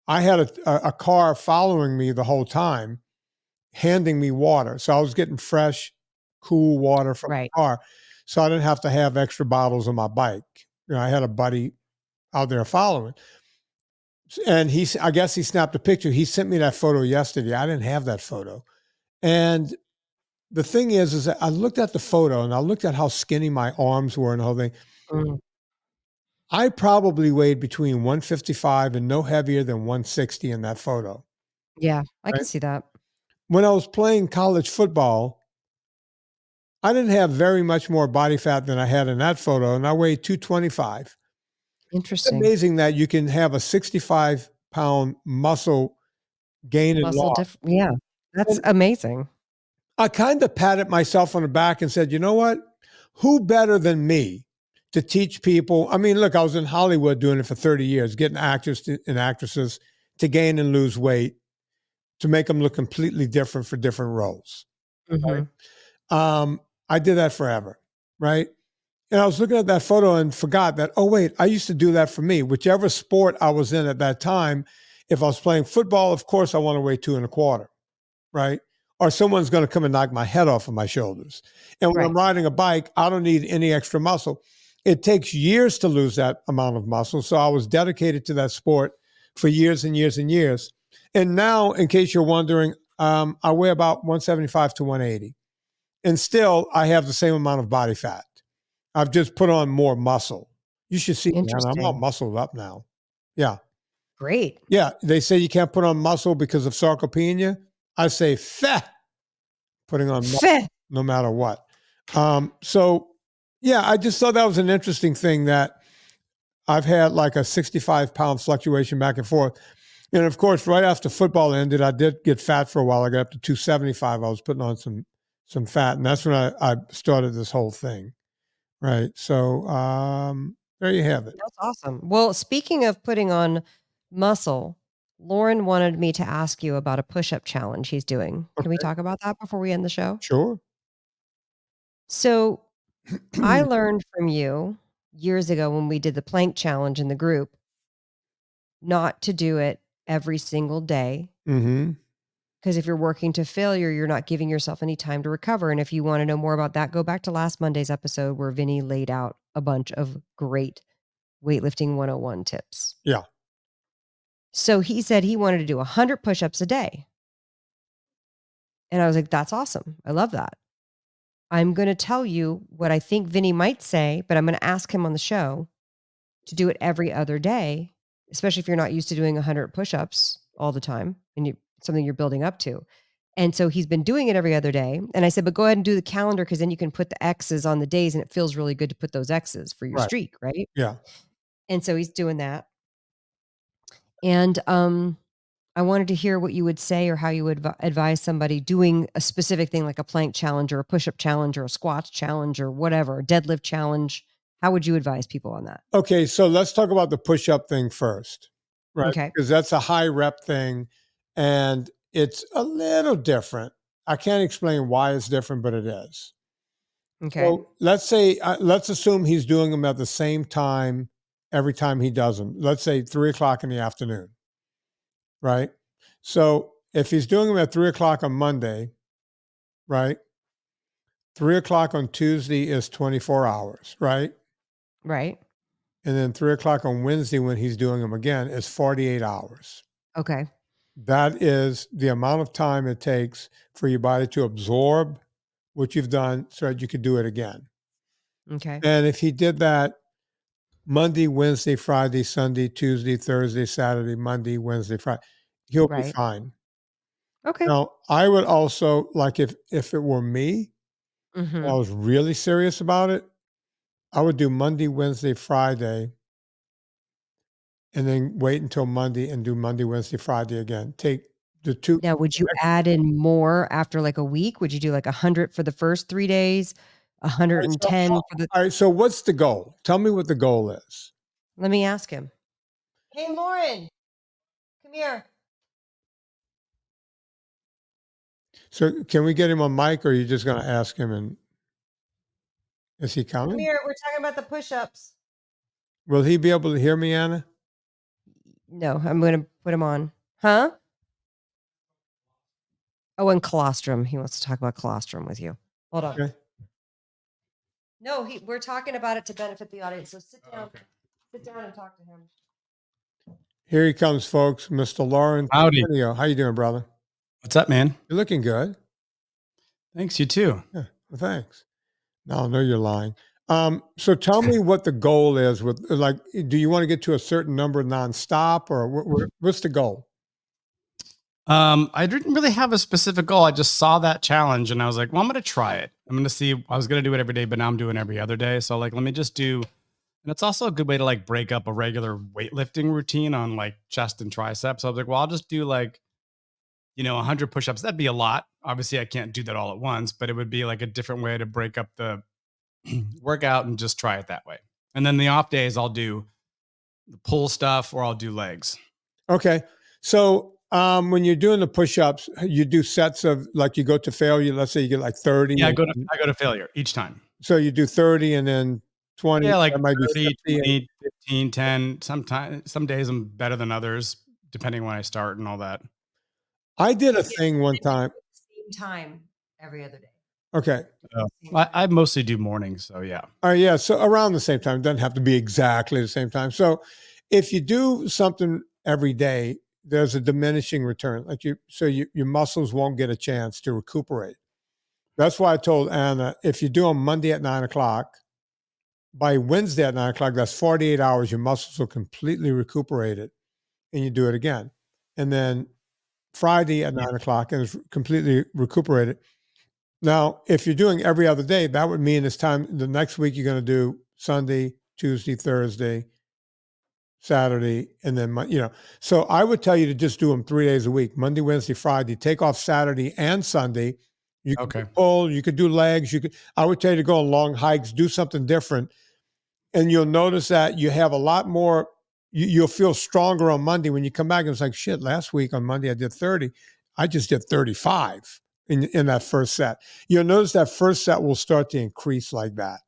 I had a car following me the whole time, handing me water. So I was getting fresh, cool water from the car. So I didn't have to have extra bottles on my bike. I had a buddy out there following. And I guess he snapped a picture. He sent me that photo yesterday. I didn't have that photo. And the thing is that I looked at the photo and I looked at how skinny my arms were and the whole thing. Mm. I probably weighed between 155 and no heavier than 160 in that photo. Yeah, I can Right? see that. When I was playing college football, I didn't have very much more body fat than I had in that photo, and I weighed 225. It's Interesting. amazing that you can have a 65-pound muscle gain and Muscle loss. yeah, that's And amazing. I kind of patted myself on the back and said, you know what? Who better than me to teach people? I mean, look, I was in Hollywood doing it for 30 years, getting actors and actresses to gain and lose weight, to make them look completely different for different roles. Right? I did that forever, right? And I was looking at that photo and forgot that, oh, wait, I used to do that for me. Whichever sport I was in at that time, if I was playing football, of course, I want to weigh 2.25, right? Or someone's going to come and knock my head off of my shoulders. And when I'm Right. riding a bike, I don't need any extra muscle. It takes years to lose that amount of muscle. So I was dedicated to that sport for years and years and years. And now, in case you're wondering, I weigh about 175 to 180. And still, I have the same amount of body fat. I've just put on more muscle. You should see me, Anna. I'm all Interesting. muscled up now. Yeah. Great. Yeah. They say you can't put on muscle because of sarcopenia. I say, fat, putting on muscle Feh. no matter what. So, yeah, I just thought that was an interesting thing that I've had like a 65-pound fluctuation back and forth. And of course, right after football ended, I did get fat for a while. I got up to 275. I was putting on some fat. And that's when I started this whole thing. Right. So there you have it. That's awesome. Well, speaking of putting on muscle, Loren wanted me to ask you about a push-up challenge he's doing. Can we Okay. talk about that before we end the show? Sure. So, I learned from you years ago when we did the plank challenge in the group not to do it every single day. Mm-hmm. Because if you're working to failure, you're not giving yourself any time to recover. And if you want to know more about that, go back to last Monday's episode where Vinny laid out a bunch of great weightlifting 101 tips. Yeah. So he said he wanted to do 100 push-ups a day. And I was like, that's awesome. I love that. I'm going to tell you what I think Vinny might say, but I'm going to ask him on the show to do it every other day, especially if you're not used to doing 100 push-ups all the time and something you're building up to. And so he's been doing it every other day. And I said, but go ahead and do the calendar because then you can put the X's on the days and it feels really good to put those X's for your Right. streak, right? Yeah. And so he's doing that. And I wanted to hear what you would say or how you would advise somebody doing a specific thing like a plank challenge or a push-up challenge or a squats challenge or whatever, deadlift challenge. How would you advise people on that? Okay. So let's talk about the push-up thing first. Right. Okay. Because that's a high rep thing and it's a little different. I can't explain why it's different, but it is. Okay. So let's assume he's doing them at the same time every time he does them. Let's say 3:00 in the afternoon. Right. So if he's doing them at 3:00 on Monday, right? 3:00 on Tuesday is 24 hours, right? Right. And then 3:00 on Wednesday when he's doing them again is 48 hours. Okay. That is the amount of time it takes for your body to absorb what you've done so that you could do it again. Okay. And if he did that Monday, Wednesday, Friday, Sunday, Tuesday, Thursday, Saturday, Monday, Wednesday, Friday, he'll be Right. fine. Okay. Now, I would also like if it were me and I Mhm. was really serious about it, I would do Monday, Wednesday, Friday, and then wait until Monday and do Monday, Wednesday, Friday again. Take the two. Now, would you add in more after like a week? Would you do like 100 for the first 3 days, All right, so 110 for the all right, so what's the goal? Tell me what the goal is. Let me ask him. Hey, Lauren, come here. So can we get him on mic or are you just going to ask him and is he Come coming? here. We're talking about the push-ups. Will he be able to hear me, Anna? No, I'm going to put him on. Huh? Oh, and colostrum. He wants to talk about colostrum with you. Hold on. Okay. No, we're talking about it to benefit the audience. So sit down. Sit down and talk to him. Here he comes, folks. Mr. Loren. Howdy. How you doing, brother? What's up, man? You're looking good. Thanks, you too. Yeah, well, thanks. No, I know you're lying. So tell me what the goal is with, like, do you want to get to a certain number nonstop, or what's the goal? I didn't really have a specific goal. I just saw that challenge and I was like, well, I'm going to try it. I'm going to see. I was going to do it every day, but now I'm doing every other day. So like, let me just do, and it's also a good way to like break up a regular weightlifting routine on like chest and triceps. So I was like, well, I'll just do like, 100 push-ups. That'd be a lot. Obviously I can't do that all at once, but it would be like a different way to break up the workout and just try it that way. And then the off days I'll do the pull stuff or I'll do legs. Okay. So when you're doing the push-ups, you do sets of, like, you go to failure. Let's say you get like 30. Yeah, I go to failure each time. So you do 30 and then 20. Yeah, like that might 30, be 20, 15, 10. Sometimes, some days I'm better than others, depending when I start and all that. I did a thing one time. Same time every other day. Okay. I mostly do mornings, so yeah. Yeah. So around the same time. It doesn't have to be exactly the same time. So if you do something every day, there's a diminishing return. Like your muscles won't get a chance to recuperate. That's why I told Anna, if you do on Monday at 9:00, by Wednesday at 9:00, that's 48 hours. Your muscles will completely recuperate it, and you do it again. And then Friday at 9:00, and it's completely recuperated. Now, if you're doing every other day, that would mean it's time. The next week, you're going to do Sunday, Tuesday, Thursday, Saturday, and then, so I would tell you to just do them 3 days a week, Monday, Wednesday, Friday, take off Saturday and Sunday. You could pull, you could do legs. I would tell you to go on long hikes, do something different. And you'll notice that you have a lot more, you'll feel stronger on Monday when you come back. And it's like, shit, last week on Monday, I did 30. I just did 35 in that first set. You'll notice that first set will start to increase like that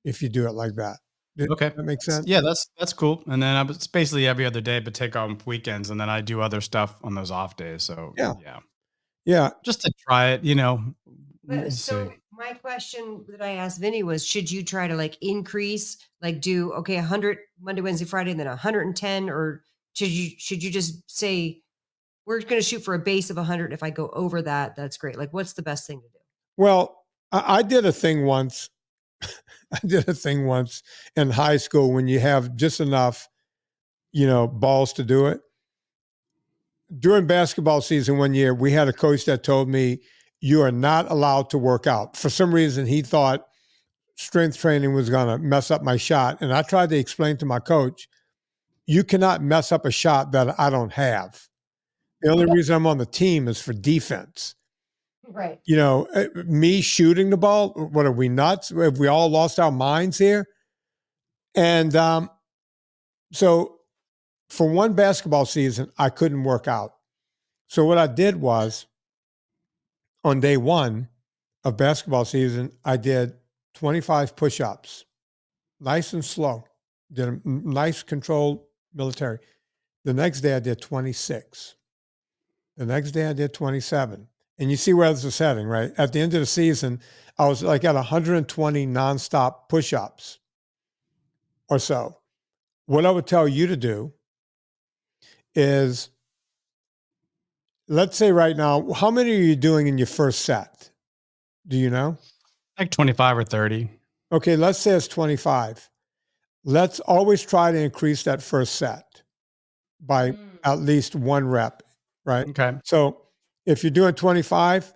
if you do it like that. Okay. That makes sense? Yeah, that's cool. And then it's basically every other day, but take on weekends. And then I do other stuff on those off days. So yeah. Just to try it, So my question that I asked Vinny was, should you try to like increase, like do, 100 Monday, Wednesday, Friday, and then 110, or should you just say, we're going to shoot for a base of 100. If I go over that, that's great. Like, what's the best thing to do? Well, I did a thing once. I did a thing once in high school when you have just enough, balls to do it. During basketball season one year, we had a coach that told me, you are not allowed to work out. For some reason, he thought strength training was going to mess up my shot. And I tried to explain to my coach, you cannot mess up a shot that I don't have. The only reason I'm on the team is for defense. Right. Me shooting the ball, what are we nuts? Have we all lost our minds here? And so for one basketball season, I couldn't work out. So what I did was, on day one of basketball season, I did 25 push-ups, nice and slow. Did a nice controlled military. The next day I did 26. The next day I did 27. And you see where this is heading, right? At the end of the season, I was like at 120 nonstop push-ups or so. What I would tell you to do is, let's say right now, how many are you doing in your first set? Do you know? like 25 or 30. Okay, let's say it's 25. Let's always try to increase that first set by at least one rep, right? Okay. So if you're doing 25,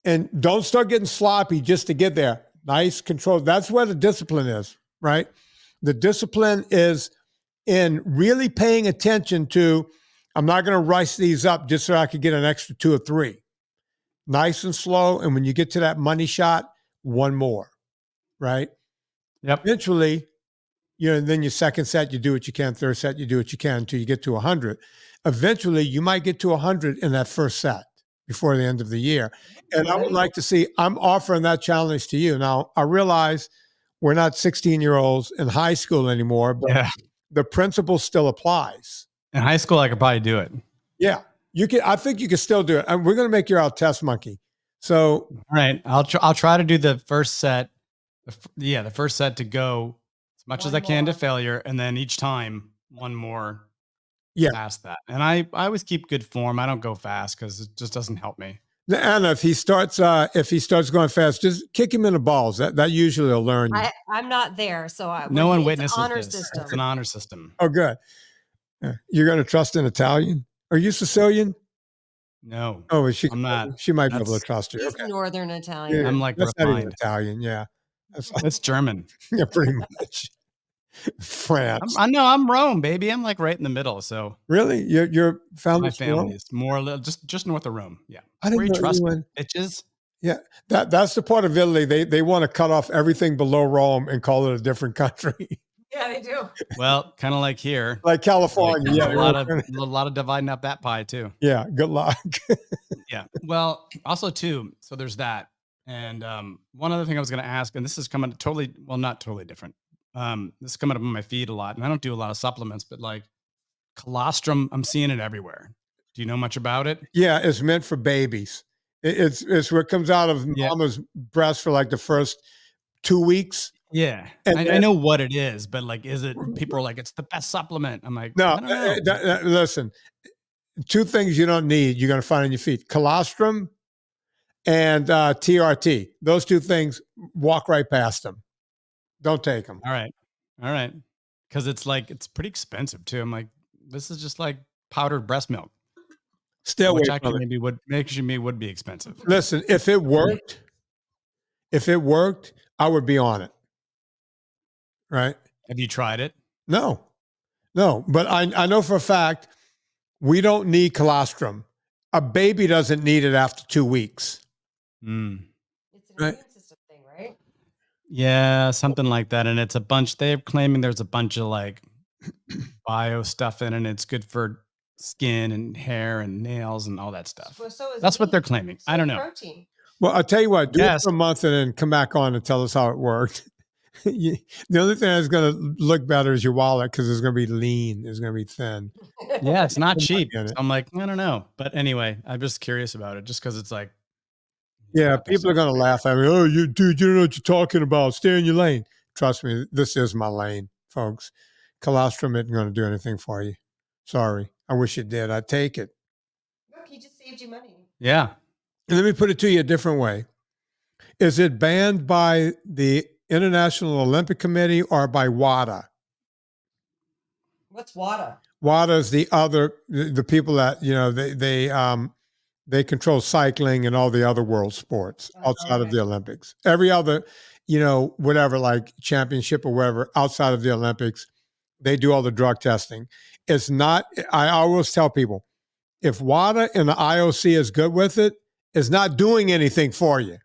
and don't start getting sloppy just to get there. Nice control. That's where the discipline is, right? The discipline is in really paying attention to, I'm not going to rush these up just so I could get an extra 2 or 3. Nice and slow. And when you get to that money shot, one more, right? Yep. Eventually, then your second set, you do what you can. Third set, you do what you can until you get to 100. Eventually, you might get to 100 in that first set before the end of the year. And I would like to see, I'm offering that challenge to you. Now, I realize we're not 16-year-olds in high school anymore, but the principle still applies. In high school, I could probably do it. Yeah, you can. I think you can still do it. And we're going to make you our test monkey. So, all right, I'll try to do the first set. The first set to go as as much as One I can to more. failure, and then each time one more Yeah. past that. And I always keep good form. I don't go fast because it just doesn't help me. Anna, if he starts going fast, just kick him in the balls. That usually will learn you. I'm not there, so No one it's witnesses honor this. system. It's an honor system. Oh, good. You're going to trust an Italian? Are you Sicilian? No. Oh, I'm not. She might be able to trust you. He's Okay. Northern Italian. Yeah, I'm like that's not even refined. Italian. Yeah. It's German. Yeah, pretty much. France. I know I'm Rome, baby. I'm like right in the middle. So Really? Your my family's family is more just north of Rome. Yeah. I didn't Where you know trust me, anyone. bitches. Yeah, that's the part of Italy. They want to cut off everything below Rome and call it a different country. Yeah, they do. Well, kind of like here. Like California. Like, Yeah. a lot of dividing up that pie too. Yeah. Good luck. Yeah. Well, also too, so there's that. And one other thing I was going to ask, and this is coming not totally different. This is coming up on my feed a lot, and I don't do a lot of supplements, but like colostrum, I'm seeing it everywhere. Do you know much about it? Yeah, it's meant for babies. It's what comes out of mama's breast for like the first 2 weeks. Yeah, And I know what it is, but like, is it? People are like, it's the best supplement. I'm like, no. I don't know. Listen, 2 things you don't need. You're going to find on your feet: colostrum and TRT. Those 2 things, walk right past them. Don't take them. All right, because it's pretty expensive too. I'm like, this is just like powdered breast milk. Stay away Which from actually it. would be expensive. Listen, if it worked, I would be on it. Right? Have you tried it? No. But I know for a fact we don't need colostrum. A baby doesn't need it after 2 weeks. It's an immune system thing, right? Yeah, something like that. And it's a bunch. They're claiming there's a bunch of like bio stuff in it. And it's good for skin and hair and nails and all that stuff. Well, so that's what they're claiming. I don't know. Protein. Well, I'll tell you what, do Yes. it for a month and then come back on and tell us how it worked. The only thing that's going to look better is your wallet because it's going to be lean. It's going to be thin. Yeah, it's not cheap. get it. So I'm like, I don't know. But anyway, I'm just curious about it just because it's like, Yeah, people are going to laugh at me. Oh, you don't know what you're talking about. Stay in your lane. Trust me, this is my lane, folks. Colostrum isn't going to do anything for you. Sorry. I wish it did. I'd take it. Look, he just saved you money. yeah. And let me put it to you a different way. Is it banned by the International Olympic Committee or by WADA? What's WADA? WADA is the people that, they control cycling and all the other world sports outside of the Olympics. Every other, whatever, like championship or whatever, outside of the Olympics, they do all the drug testing. It's not, I always tell people, if WADA and the IOC is good with it, it's not doing anything for you.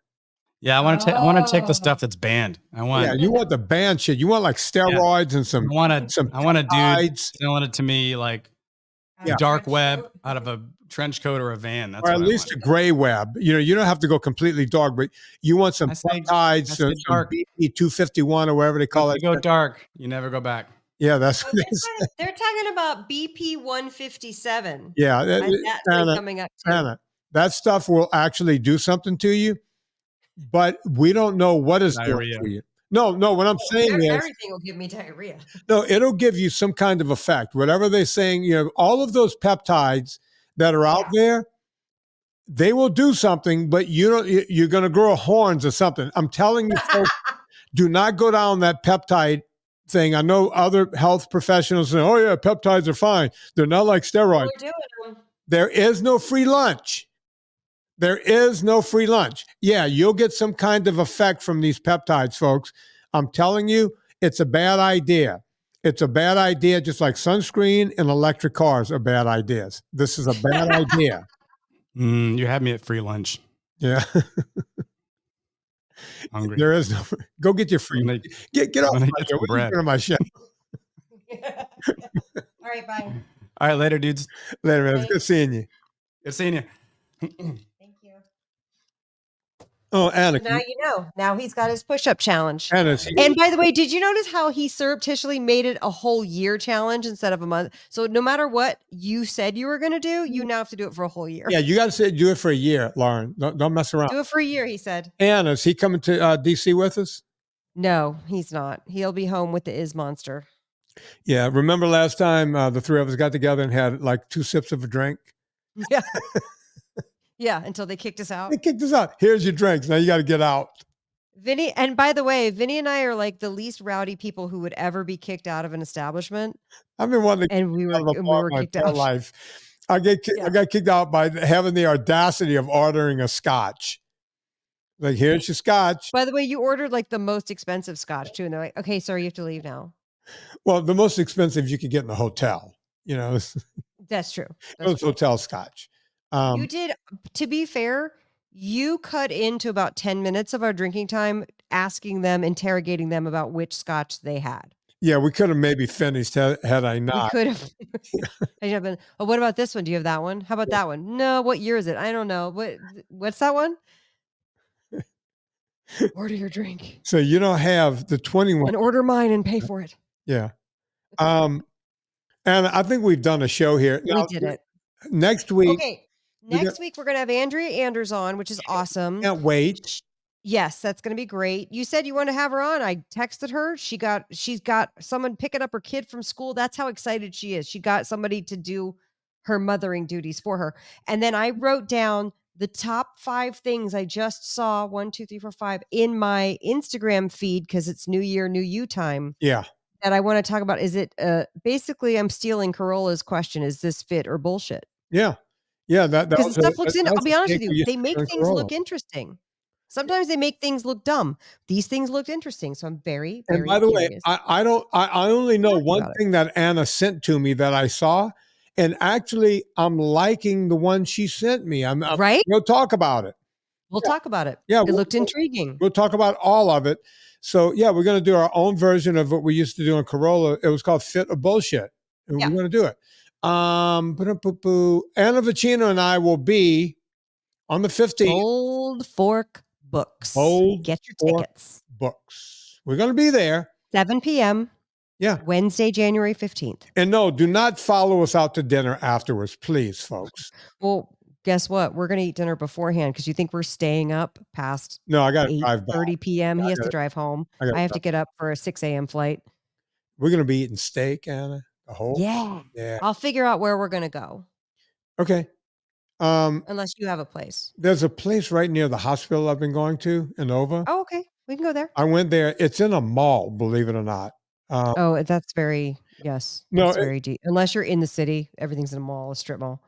Yeah, I want to take the stuff that's banned. You want the banned shit. You want like steroids and some. I want a dude selling it to me like dark web out of a trench coat or a van. That's or at least a gray web. You don't have to go completely dark, but you want some peptides, some BP 251 or whatever they call it. You go dark, you never go back. Yeah, that's what they're talking about BP 157. Yeah, that's coming up too. Anna, that stuff will actually do something to you, but we don't know what is doing to you. No. What I'm saying is everything will give me diarrhea. No, it'll give you some kind of effect. Whatever they're saying, all of those peptides that are out there, they will do something, but you're going to grow horns or something. I'm telling you, folks, do not go down that peptide thing. I know other health professionals say, oh yeah, peptides are fine. They're not like steroids. There is no free lunch. There is no free lunch. Yeah, you'll get some kind of effect from these peptides, folks. I'm telling you, it's a bad idea. It's a bad idea, just like sunscreen and electric cars are bad ideas. This is a bad idea. You had me at free lunch. Yeah. Hungry. There is no. Go get your free. Get off my show. What are you doing on my show? All right, bye. All right, later, dudes. Later, man. It's good seeing you. Good seeing you. Thank you. Oh, Anna. Now you know. Now he's got his push-up challenge. Anna, and by the way, did you notice how he surreptitiously made it a whole year challenge instead of a month? So no matter what you said you were going to do, you now have to do it for a whole year. Yeah, you got to do it for a year, Loren. Don't mess around. Do it for a year, he said. Anna, is he coming to DC with us? No, he's not. He'll be home with the Is Monster. Yeah. Remember last time the three of us got together and had like 2 sips of a drink? Yeah. Yeah, until they kicked us out. They kicked us out. Here's your drinks. Now you got to get out. Vinny, and by the way, Vinny and I are like the least rowdy people who would ever be kicked out of an establishment. I've been wanting to And we out of a were bar my kicked whole out. life. I got kicked out by having the audacity of ordering a scotch. Like, here's your scotch. By the way, you ordered like the most expensive scotch too, and they're like, "Okay, sorry, you have to leave now." Well, the most expensive you could get in the hotel. You know, it That's true. was hotel scotch. You did, to be fair, you cut into about 10 minutes of our drinking time, asking them, interrogating them about which scotch they had. Yeah, we could have maybe finished had I We not. could have. Oh, what about this one? Do you have that one? How about that one? No, what year is it? I don't know. What's that one? Order your drink. So you don't have the 21. And order mine and pay for it. Yeah. And I think we've done a show here. We did it. Next week. Okay. Next week, we're going to have Andrea Anders on, which is awesome. Can't wait. Yes, that's going to be great. You said you want to have her on. I texted her. She's got someone picking up her kid from school. That's how excited she is. She got somebody to do her mothering duties for her. And then I wrote down the top 5 things I just saw 1, 2, 3, 4, 5 in my Instagram feed, because it's New Year, New You time. Yeah. That I want to talk about. Is it basically I'm stealing Corolla's question. Is this fit or bullshit? Yeah. Yeah. Because stuff looks in. I'll be honest with you. They make things look interesting. Sometimes they make things look dumb. These things looked interesting. So I'm very, very And by the curious. way, I only know one thing that Anna sent to me that I saw. And actually, I'm liking the one she sent me. Right? We'll talk about it. We'll talk about it. Yeah. It looked intriguing. We'll talk about all of it. So, yeah, we're going to do our own version of what we used to do in Corolla. It was called Fit or Bullshit. And we're going to do it. Anna Vocino and I will be on the 15th. Old Fork Books. Get your tickets. Books. We're going to be there. 7 p.m. Yeah. Wednesday, January 15th. And no, do not follow us out to dinner afterwards, please, folks. Well, guess what? We're going to eat dinner beforehand, because you think we're staying up past No, I got to drive back. 8:30 p.m. He has to drive home. I have to get up for a 6 a.m. flight. We're going to be eating steak, Anna. Yeah. I'll figure out where we're going to go. Okay. Unless you have a place. There's a place right near the hospital I've been going to in Nova. Oh, okay. We can go there. I went there. It's in a mall, believe it or not. That's very, yes. No, very deep. Unless you're in the city, everything's in a mall, a strip mall.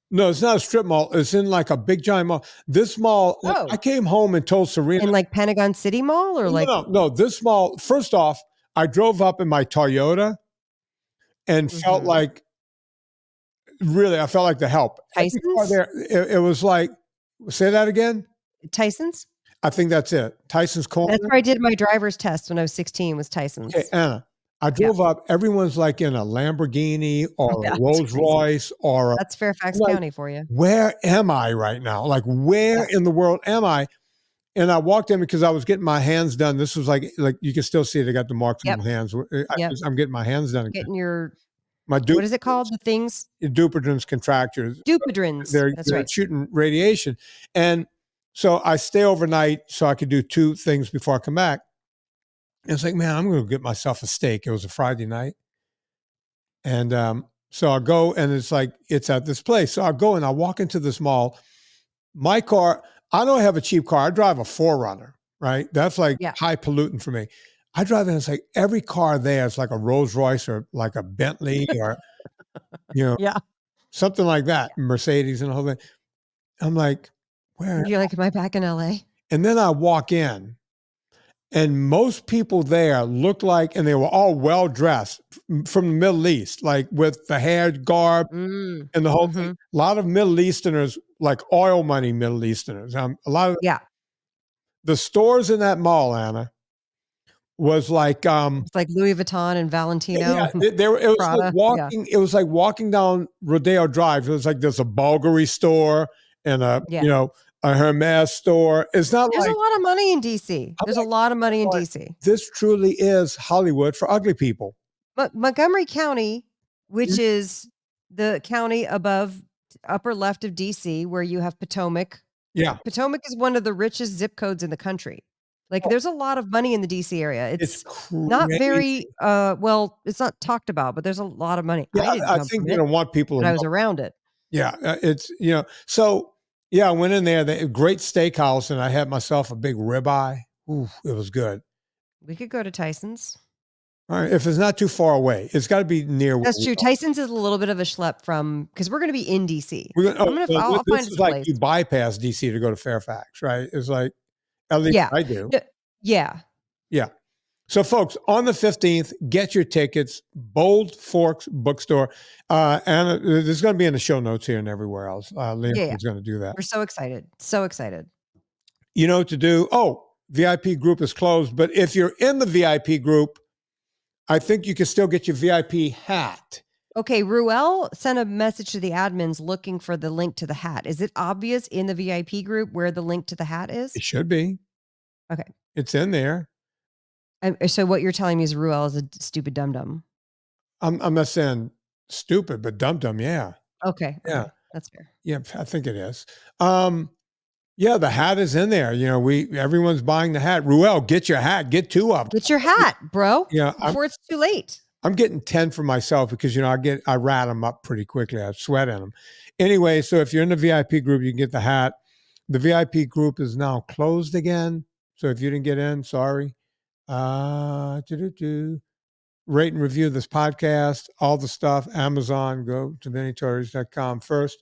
No, it's not a strip mall. It's in like a big giant mall. This mall, I came home and told Serena. In like Pentagon City Mall or No, this mall, first off, I drove up in my Toyota and felt like, really, I felt like the help. Tyson's? There, it was like, say that again? Tyson's? I think that's it. Tyson's Corner. That's where I did my driver's test when I was 16, was Tyson's. Okay, Anna, I drove up. Everyone's like in a Lamborghini or a Rolls Royce or that's Fairfax County for you. Where am I right now? Like, where in the world am I? And I walked in because I was getting my hands done. This was like you can still see it. I got the marks on my hands. I'm getting my hands done. Getting your what is it called? The things? Dupuytren's contractures. Dupuytren's. That's right. Shooting radiation. And so I stay overnight so I could do 2 things before I come back. And it's like, man, I'm going to get myself a steak. It was a Friday night. And so I go, and it's like, it's at this place. So I go and I walk into this mall. My car, I don't have a cheap car. I drive a 4Runner, right? That's like high pollutant for me. I drive in, it's like every car there is like a Rolls Royce or like a Bentley or, something like that, Mercedes and the whole thing. I'm like, where? You're like, am I back in LA? And then I walk in. And most people there looked like, and they were all well dressed from the Middle East, like with the hair garb and the whole thing. A lot of Middle Easterners, like oil money Middle Easterners. A lot of the stores in that mall, Anna, was like it's like Louis Vuitton and Valentino. It was like walking. It was like walking down Rodeo Drive. It was like there's a Bulgari store and a a Hermes store. It's not There's like a lot of money in DC. There's a lot of money in DC. This truly is Hollywood for ugly people. But Montgomery County, which is the county above upper left of DC, where you have Potomac. Yeah. Potomac is one of the richest zip codes in the country. Like there's a lot of money in the DC area. It's It's not crazy. very well, it's not talked about, but there's a lot of money. Yeah, I didn't I come think from they it, don't want people but to I was know. around it. Yeah, it's so yeah, I went in there. Great steakhouse, and I had myself a big ribeye. Ooh, it was good. We could go to Tyson's. All right, if it's not too far away, it's got to be near. where That's we true. are. Tyson's is a little bit of a schlep from because we're going to be in DC. We're gonna, I'm gonna. so I'll this find is us a like place. you bypass DC to go to Fairfax, right? It's like at least Yeah. I do. Yeah. Yeah. So, folks, on the 15th, get your tickets. Bold Forks Bookstore. And there's going to be in the show notes here and everywhere else. Liam Yeah. is going to do that. We're so excited. So excited. You know what to do. Oh, VIP group is closed. But if you're in the VIP group, I think you can still get your VIP hat. Okay, Ruel sent a message to the admins looking for the link to the hat. Is it obvious in the VIP group where the link to the hat is? It should be. Okay. It's in there. So what you're telling me is Ruel is a stupid dum-dum. I'm not saying stupid, but dum-dum, yeah. Okay. Yeah. That's fair. Yeah, I think it is. Yeah, the hat is in there. Everyone's buying the hat. Ruel, get your hat. Get 2 of them. Get your hat, bro. Yeah, Before it's too late. I'm getting 10 for myself because I rat them up pretty quickly. I sweat in them. Anyway, so if you're in the VIP group, you can get the hat. The VIP group is now closed again. So if you didn't get in, sorry. Rate and review this podcast, all the stuff. Amazon, go to VinnieTortorich.com first.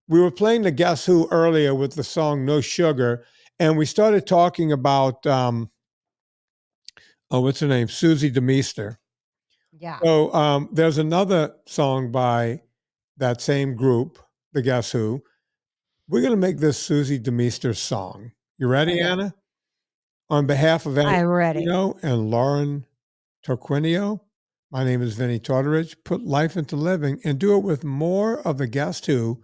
We were playing the Guess Who earlier with the song No Sugar, and we started talking about what's her name? Susie DeMeester. Yeah. So there's another song by that same group, the Guess Who. We're going to make this Susie DeMeester song. You ready, Okay. Anna? On behalf of Anna I'm ready. and Loren my name is Vinnie Tortorich. Put life into living and do it with more of the Guess Who